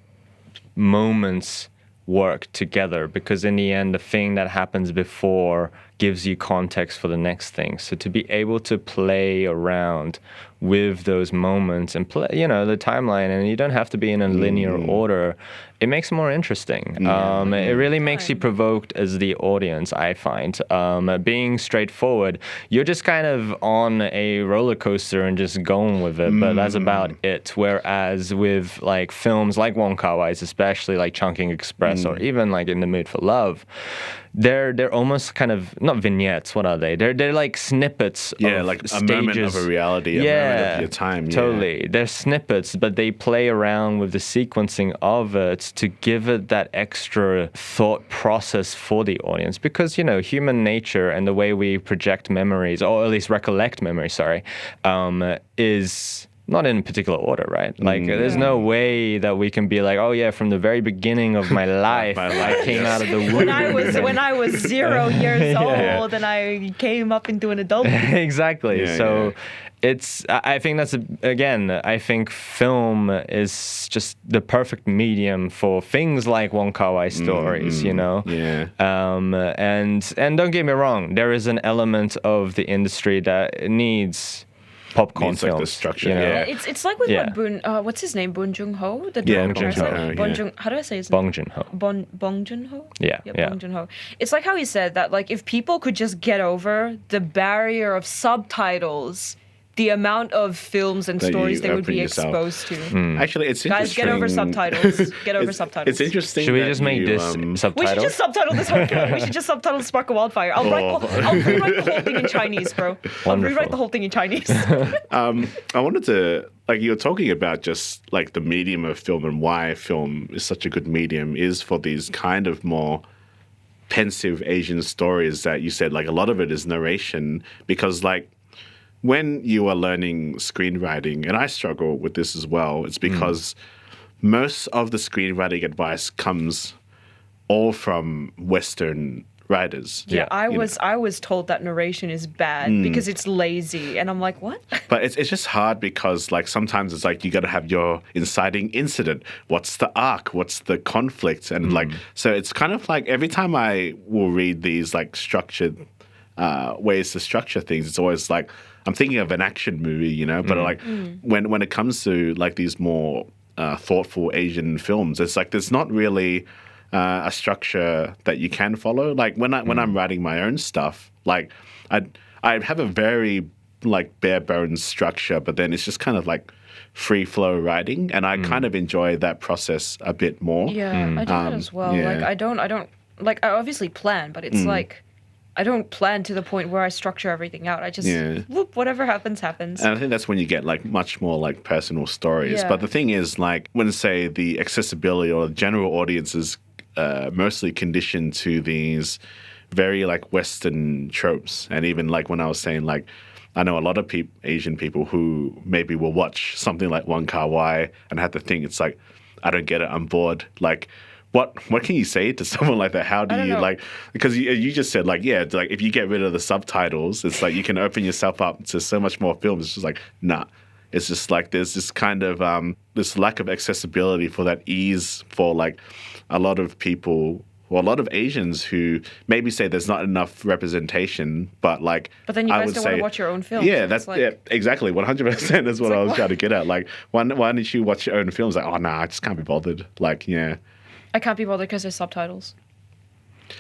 moments work together, because in the end, the thing that happens before gives you context for the next thing. So to be able to play around with those moments and play, you know, the timeline, and you don't have to be in a linear order, it makes it more interesting. It really makes you provoked as the audience, I find. Being straightforward, you're just kind of on a roller coaster and just going with it, but that's about it. Whereas with like films like Wong Kar Wai's, especially like Chungking Express or even like In the Mood for Love, they're almost kind of not vignettes. What are they? They're like snippets. Yeah, of like stages. a moment of a reality, a moment of your time. Totally. They're snippets, but they play around with the sequencing of it to give it that extra thought process for the audience. Because, you know, human nature and the way we project memories, or at least recollect memories, is not in particular order, right? Like, there's no way that we can be like, oh yeah, from the very beginning of my life, I came out of the womb. When I was 0 years old and I came up into an adult. Exactly. I think that's, I think film is just the perfect medium for things like Wong Kar Wai stories, you know? Yeah. And don't get me wrong, there is an element of the industry that needs popcorn Means films. like the structure, you know? It's like with what's his name? Bong Joon-ho? The Yeah, director. Bong Joon-ho, How do I say his name? Bong Joon-ho. Bong Joon-ho? Yeah. Bong Joon-ho. It's like how he said that, like, if people could just get over the barrier of subtitles, the amount of films and That stories you they would be open yourself. exposed to. Actually, it's Guys, interesting. get over subtitles. Get over subtitles. It's interesting. Should we that just make you, this We should subtitle? just subtitle this whole film. We should just subtitle To Spark A Wildfire. I'll rewrite the whole thing in Chinese, bro. I'll rewrite the whole thing in Chinese. I wanted to, like, you're talking about just like the medium of film and why film is such a good medium is for these kind of more pensive Asian stories that you said, like, a lot of it is narration, because, like, when you are learning screenwriting, and I struggle with this as well, it's because most of the screenwriting advice comes all from Western writers. Yeah, Yeah. I was told that narration is bad because it's lazy, and I'm like, what? But it's just hard because like sometimes it's like you got to have your inciting incident. What's the arc? What's the conflict? And like so it's kind of like every time I will read these like structured ways to structure things, it's always like I'm thinking of an action movie, you know. But like when it comes to like these more thoughtful Asian films, it's like there's not really a structure that you can follow. Like when I'm writing my own stuff, like I have a very like bare bones structure, but then it's just kind of like free flow writing, and I kind of enjoy that process a bit more. Yeah, I do that as well. yeah. Like I don't like I obviously plan, but it's like I don't plan to the point where I structure everything out. I just whoop, whatever happens, happens. And I think that's when you get like much more like personal stories. Yeah. But the thing is, like when say the accessibility or the general audience is mostly conditioned to these very like Western tropes, and even like when I was saying like I know a lot of Asian people who maybe will watch something like Wong Kar Wai and have to think it's like I don't get it, I'm bored. Like what can you say to someone like that? How do you know. like, because you just said like, yeah, like if you get rid of the subtitles, it's like you can open yourself up to so much more films. It's just like, nah. It's just like there's this kind of this lack of accessibility for that ease for like a lot of people or a lot of Asians who maybe say there's not enough representation, but like But then you I guys would don't say, want to watch your own films. yeah, It's that's like, yeah, exactly 100%. That's what like, I was what? trying to get at. Like, why didn't you watch your own films? Like, oh no, I just can't be bothered. Like, yeah. I can't be bothered because there's subtitles.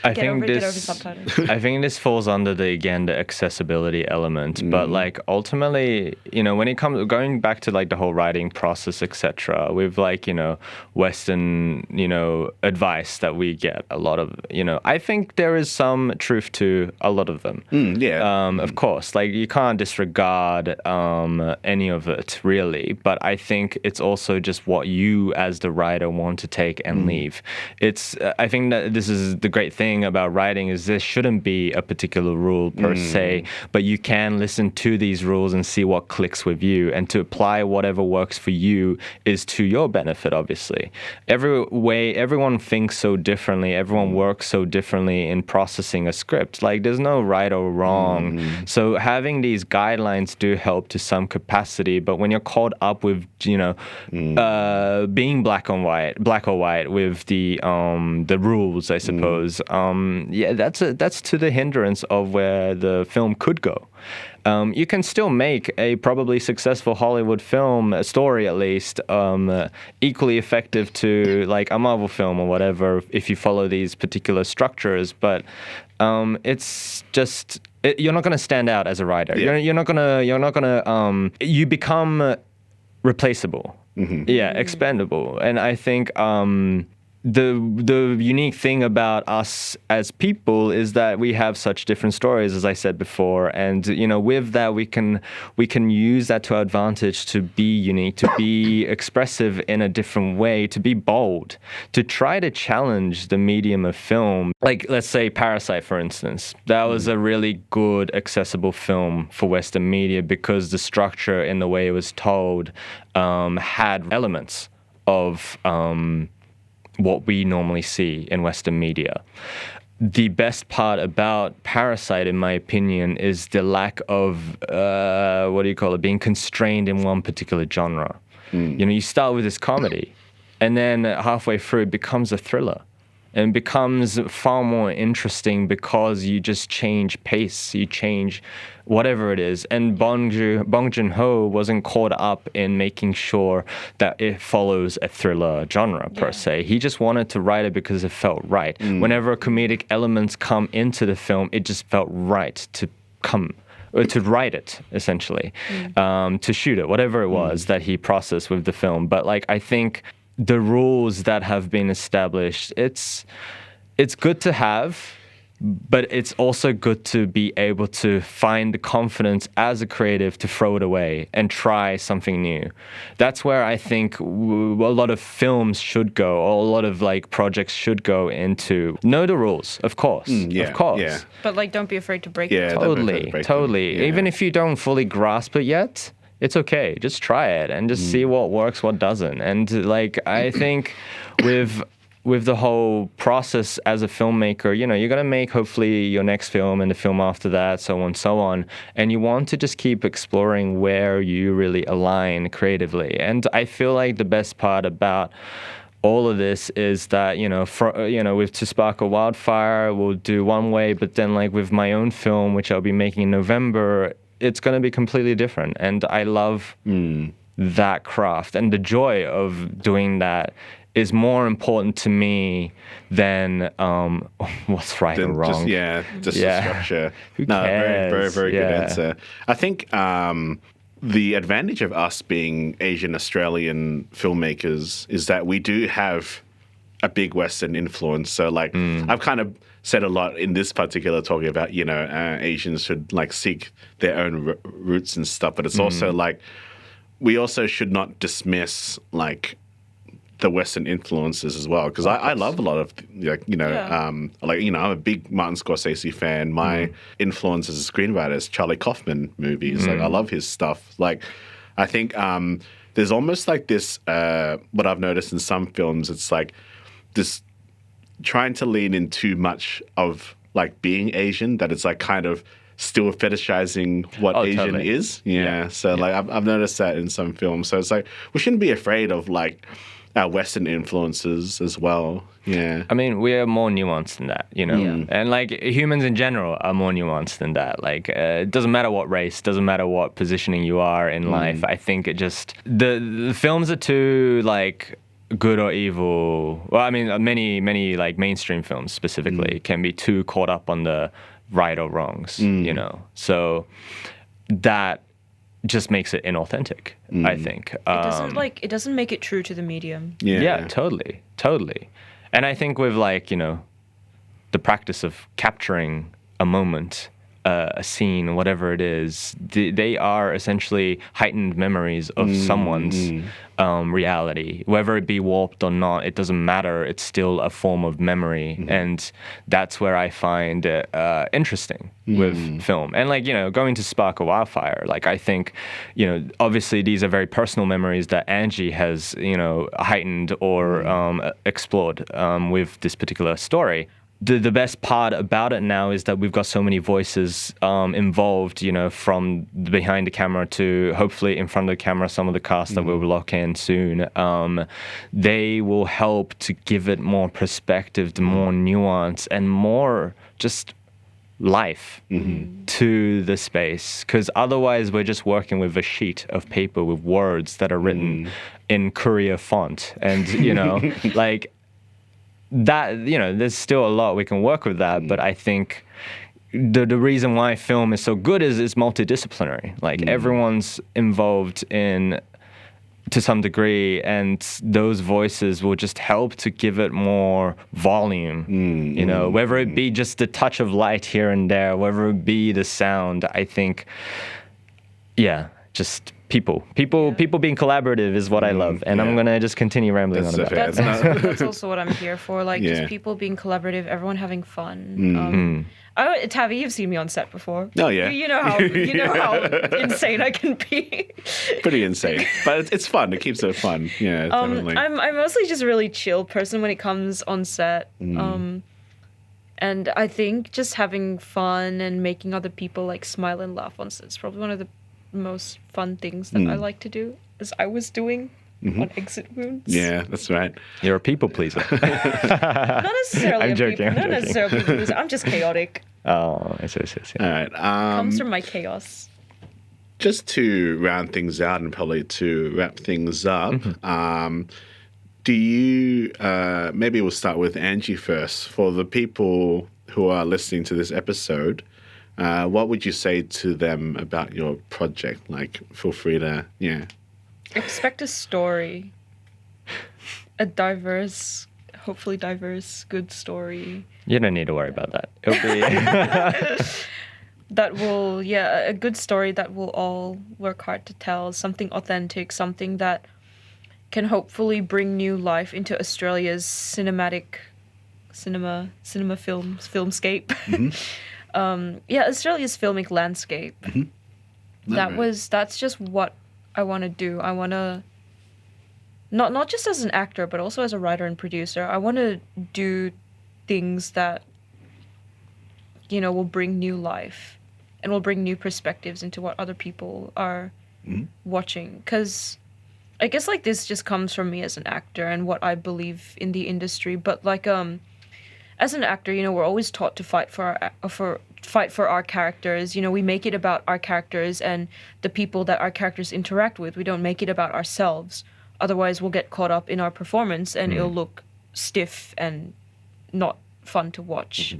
I Get think over this subtitles. I think this falls under the accessibility element, but like ultimately, you know, when it comes going back to like the whole writing process, etc., with like, you know, Western, you know, advice that we get a lot of, you know, I think there is some truth to a lot of them. Of course, like you can't disregard any of it really, but I think it's also just what you as the writer want to take and leave. It's I think that this is the great thing about writing is there shouldn't be a particular rule per se, but you can listen to these rules and see what clicks with you, and to apply whatever works for you is to your benefit, obviously. Everyone thinks so differently, everyone works so differently in processing a script. Like there's no right or wrong. So having these guidelines do help to some capacity, but when you're caught up with, you know, being black or white with the rules, I suppose. Yeah, that's to the hindrance of where the film could go. You can still make a probably successful Hollywood film, a story at least, equally effective to like a Marvel film or whatever if you follow these particular structures. But it's just you're not going to stand out as a writer. Yeah. You're not gonna. You become replaceable. Yeah, expendable. And I think the unique thing about us as people is that we have such different stories, as I said before, and you know, with that we can use that to our advantage to be unique, to be expressive in a different way, to be bold, to try to challenge the medium of film. Like let's say Parasite, for instance. That was a really good accessible film for Western media because the structure and the way it was told had elements of what we normally see in Western media. The best part about Parasite, in my opinion, is the lack of, being constrained in one particular genre. You know, you start with this comedy, and then halfway through it becomes a thriller. And becomes far more interesting because you just change pace, you change whatever it is. And Bong Joon-ho wasn't caught up in making sure that it follows a thriller genre per se. He just wanted to write it because it felt right. Whenever comedic elements come into the film, it just felt right to write it, essentially, to shoot it, whatever it was that he processed with the film. But like, I think the rules that have been established, it's good to have, but it's also good to be able to find the confidence as a creative to throw it away and try something new. That's where I think a lot of films should go, or a lot of like projects should go into. Know the rules, of course, of course. Yeah. But like, don't be afraid to break Yeah, them. don't be afraid to break them. Totally. Yeah. Even if you don't fully grasp it yet, it's okay. Just try it and just see what works, what doesn't. And like, I think with with the whole process as a filmmaker, you're going to make hopefully your next film and the film after that, so on and so on. And you want to just keep exploring where you really align creatively. And I feel like the best part about all of this is that, with To Spark A Wildfire, we'll do one way, but then like with my own film, which I'll be making in November, it's going to be completely different. And I love that craft, and the joy of doing that is more important to me than what's right or wrong. Just the structure. Who Very, cares? very good answer. I think the advantage of us being Asian Australian filmmakers is that we do have a big Western influence. So, like, I've kind of said a lot in this particular talking about, Asians should, like, seek their own roots and stuff. But it's also, like, we also should not dismiss, like, the Western influences as well, because I love a lot of I'm a big Martin Scorsese fan. My influence as a screenwriter is Charlie Kaufman movies. Like, I love his stuff. Like, I think there's almost like this. What I've noticed in some films, it's like this trying to lean in too much of like being Asian, that it's like kind of still fetishizing what Asian totally. is. Like I've noticed that in some films. So it's like we shouldn't be afraid of like our Western influences as well. Yeah. I mean, we are more nuanced than that, And like humans in general are more nuanced than that. Like it doesn't matter what race, doesn't matter what positioning you are in life. I think it just the films are too like good or evil. Well, I mean, many like mainstream films specifically can be too caught up on the right or wrongs, So that just makes it inauthentic, I think. It doesn't make it true to the medium. Yeah, totally. And I think with like, the practice of capturing a moment, a scene, whatever it is, they are essentially heightened memories of someone's reality. Whether it be warped or not, it doesn't matter. It's still a form of memory. And that's where I find it interesting with film. And like, going to Spark a Wildfire, like I think, obviously these are very personal memories that Angie has, heightened or explored with this particular story. The best part about it now is that we've got so many voices involved, from behind the camera to hopefully in front of the camera, some of the cast that we'll lock in soon. They will help to give it more perspective, more nuance, and more just life to the space. Because otherwise we're just working with a sheet of paper with words that are written in courier font. And, like... that, there's still a lot we can work with that, but I think the reason why film is so good is it's multidisciplinary. Like everyone's involved in to some degree, and those voices will just help to give it more volume. Whether it be just the touch of light here and there, whether it be the sound, I think, just people being collaborative is what I love, and I'm gonna just continue rambling on about that. That's also what I'm here for. Like just people being collaborative, everyone having fun. Thavy, you've seen me on set before. Oh yeah, you know how insane I can be. Pretty insane, but it's fun. It keeps it fun. Yeah, definitely. I'm mostly just a really chill person when it comes on set. And I think just having fun and making other people like smile and laugh on set is probably one of the most fun things that I like to do, as I was doing on Exit Wounds. Yeah, that's right. You're a people pleaser. Not necessarily. I'm joking. Not necessarily a people pleaser. I'm just chaotic. Oh, yes. All right. Comes from my chaos. Just to round things out and probably to wrap things up, do you, maybe we'll start with Angie first. For the people who are listening to this episode, what would you say to them about your project? Like, feel free to, Expect a story. A diverse, hopefully diverse, good story. You don't need to worry about that. It'll be... that will, a good story that we'll all work hard to tell. Something authentic, something that can hopefully bring new life into Australia's filmscape. Australia's filmic landscape. That's just what I want to do. I want to not just as an actor, but also as a writer and producer. I want to do things that, will bring new life and will bring new perspectives into what other people are watching. Because I guess like this just comes from me as an actor and what I believe in the industry. But like as an actor, we're always taught to fight for our characters. We make it about our characters and the people that our characters interact with. We don't make it about ourselves. Otherwise, we'll get caught up in our performance and it'll look stiff and not fun to watch.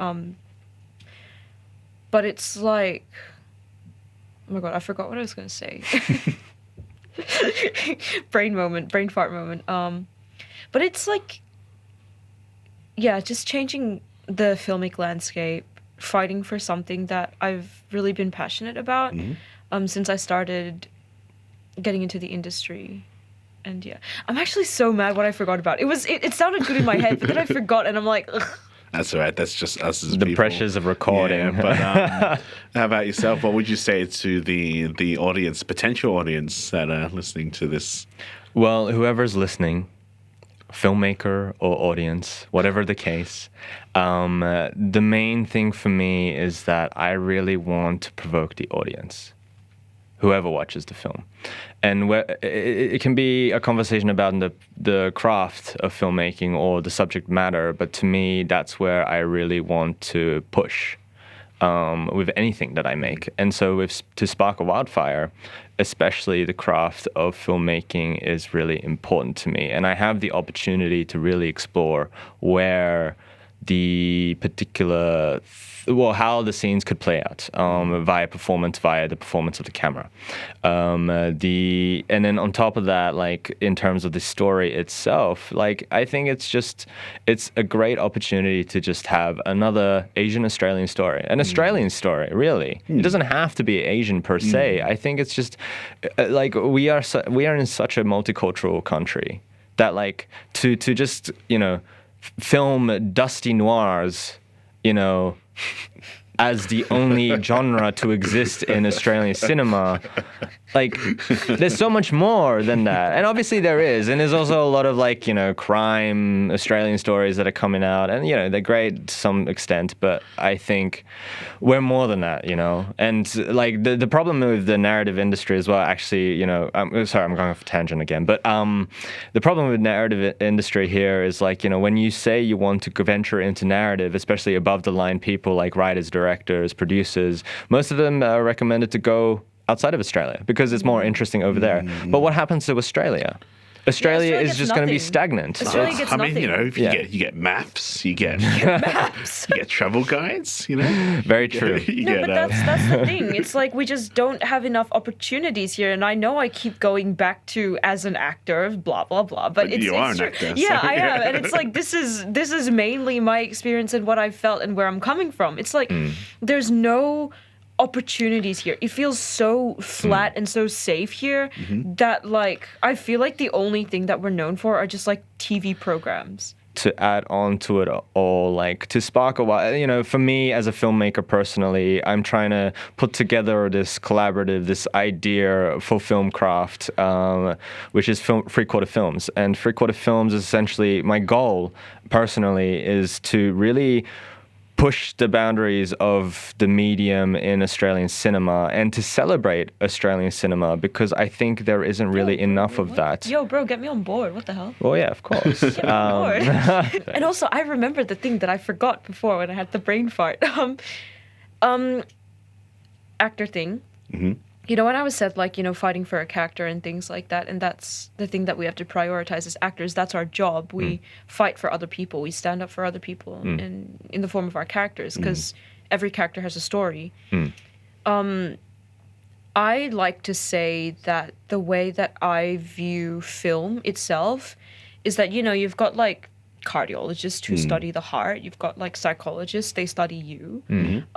But it's like, oh my God, I forgot what I was going to say. Brain fart moment. But it's like, yeah, just changing the filmic landscape, fighting for something that I've really been passionate about since I started getting into the industry. And yeah, I'm actually so mad what I forgot about. It sounded good in my head, but then I forgot, and I'm like, ugh. That's all right. That's just us as The people. pressures of recording. Yeah, but how about yourself? What would you say to the audience, potential audience that are listening to this? Well, whoever's listening, filmmaker or audience, whatever the case, the main thing for me is that I really want to provoke the audience, whoever watches the film. And it can be a conversation about the craft of filmmaking or the subject matter, but to me, that's where I really want to push with anything that I make. And so with To Spark A Wildfire, especially the craft of filmmaking is really important to me. And I have the opportunity to really explore where the particular how the scenes could play out via the performance of the camera. And then on top of that, like in terms of the story itself, like I think it's a great opportunity to just have another Asian Australian story, an Australian story, really. It doesn't have to be Asian per se. I think it's just like we are in such a multicultural country that like to just film dusty noirs, as the only genre to exist in Australian cinema. Like, there's so much more than that. And obviously there is. And there's also a lot of, like, crime Australian stories that are coming out. And, they're great to some extent. But I think we're more than that, And, like, the problem with the narrative industry as well, actually, sorry, I'm going off a tangent again. But the problem with narrative industry here is, like, when you say you want to venture into narrative, especially above-the-line people like writers, directors, producers, most of them are recommended to go outside of Australia because it's more interesting over there. But what happens to Australia? Australia is just going to be stagnant. Australia gets nothing. You get maps, you get maps, you get travel guides. Very true. But that's the thing. It's like we just don't have enough opportunities here. And I know I keep going back to as an actor, blah blah blah. But you are an actor. Yeah, I am. And it's like this is mainly my experience and what I've felt and where I'm coming from. It's like there's no opportunities here. It feels so flat and so safe here that like I feel like the only thing that we're known for are just like TV programs. To add on to it all, like To Spark A Wildfire, for me as a filmmaker personally, I'm trying to put together this idea for film craft, which is Free Quarter Films. And Free Quarter Films is essentially, my goal personally is to really push the boundaries of the medium in Australian cinema and to celebrate Australian cinema because I think there isn't really enough of that. Yo, bro, get me on board. What the hell? Well, yeah, of course. Get me on board. And also, I remember the thing that I forgot before when I had the brain fart. Actor thing. When I was said, like, fighting for a character and things like that, and that's the thing that we have to prioritize as actors. That's our job. We fight for other people. We stand up for other people in the form of our characters because every character has a story. I like to say that the way that I view film itself is that, you've got, like, cardiologists who study the heart. You've got like psychologists, they study you.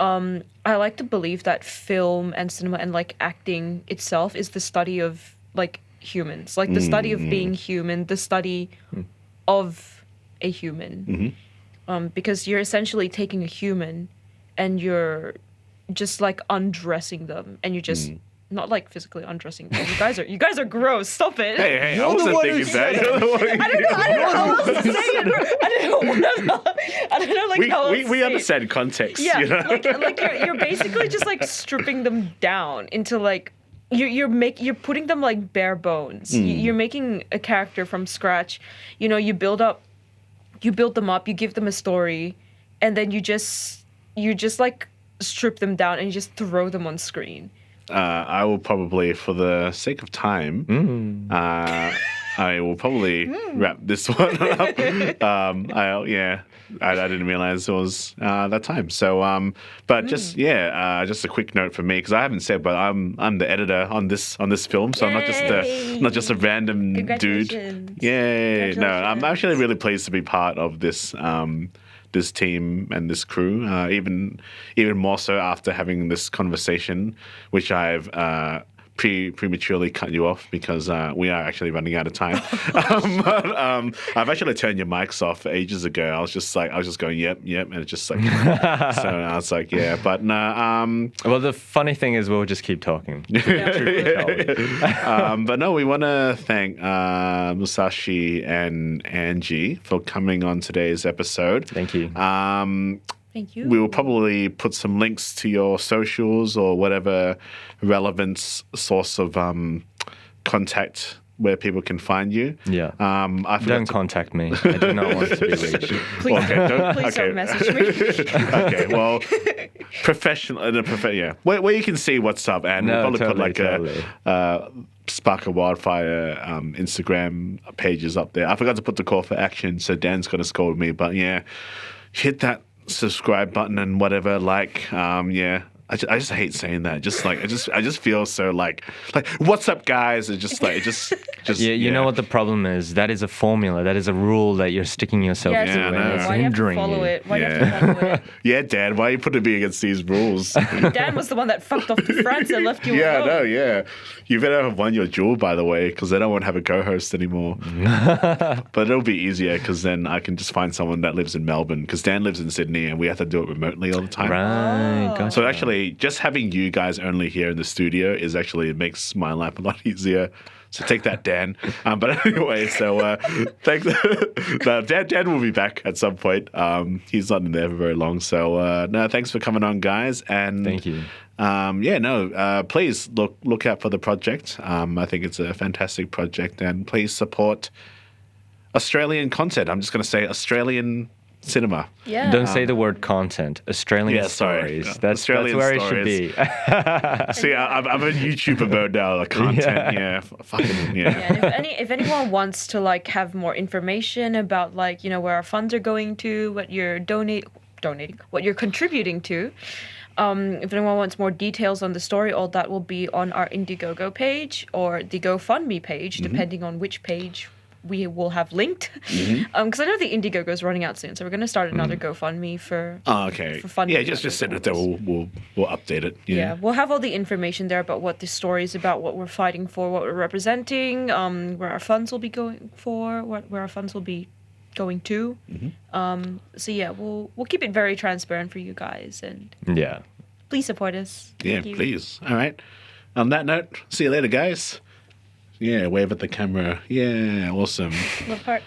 I like to believe that film and cinema and like acting itself is the study of like humans, like the study of being human, the study of a human. Because you're essentially taking a human and you're just like undressing them and you're just not like physically undressing them. You guys are gross. Stop it. Hey, I wasn't thinking that. I don't know how else to say it. I don't know like how else to We say understand context. Yeah, You know? like you're basically just like stripping them down into like you're putting them like bare bones. You're making a character from scratch. You know, you build them up, you give them a story, and then you just like strip them down and you just throw them on screen. I will probably, for the sake of time, I will probably wrap this one up. I didn't realize it was that time. So, but just a quick note for me, because I haven't said, but I'm the editor on this film, so I'm not just a random dude. Yay! No, I'm actually really pleased to be part of this. This team and this crew, even more so after having this conversation, which I've prematurely cut you off because we are actually running out of time. I've actually turned your mics off ages ago. I was just going, yep, and it's just like, so I was like, yeah, but no. Well, the funny thing is, we'll just keep talking. But no, we want to thank Musashi and Angie for coming on today's episode. Thank you. Thank you. We will probably put some links to your socials or whatever relevant source of contact where people can find you. Yeah. Don't contact me. I do not want to be reached. Please don't message me. Okay, well, where you can see what's up, and we'll probably put like a Spark A Wildfire Instagram pages up there. I forgot to put the call for action, so Dan's going to scold me, but yeah, hit that subscribe button and whatever, I just hate saying that. Just like I just feel so like what's up, guys? It's just like You know what the problem is? That is a formula. That is a rule that you're sticking yourself to. And it's why do you have to hindering follow you. it? Why do you have to follow it? Yeah, Dad, why are you putting me against these rules? Dan was the one that fucked off to France and left you alone. No, yeah. You better have won your duel, by the way, because then I won't have a co-host anymore. But it'll be easier because then I can just find someone that lives in Melbourne, because Dan lives in Sydney and we have to do it remotely all the time. Right, gotcha. So actually, just having you guys only here in the studio makes my life a lot easier. So take that, Dan. But anyway, so thanks. Dan will be back at some point. He's not in there for very long. So thanks for coming on, guys. And thank you. Please look out for the project. I think it's a fantastic project, and please support Australian content. I'm just going to say Australian cinema. Yeah. Don't say the word content. Australian stories. That's Australian where stories. It should be. See, I'm a YouTuber mode now. Like content, And if anyone wants to like have more information about like where our funds are going to, what you're donating, what you're contributing to. If anyone wants more details on the story, all that will be on our Indiegogo page or the GoFundMe page, depending on which page we will have linked. Because I know the Indiegogo is running out soon, so we're going to start another GoFundMe for for funding. Yeah, just send it there. We'll update it. Yeah, we'll have all the information there about what the story is about, what we're fighting for, what we're representing, where our funds will be going for, where our funds will be going to. So yeah, we'll keep it very transparent for you guys, and please support us. Thank you. Please. All right. On that note, see you later, guys. Yeah, wave at the camera. Yeah, awesome. Love heart.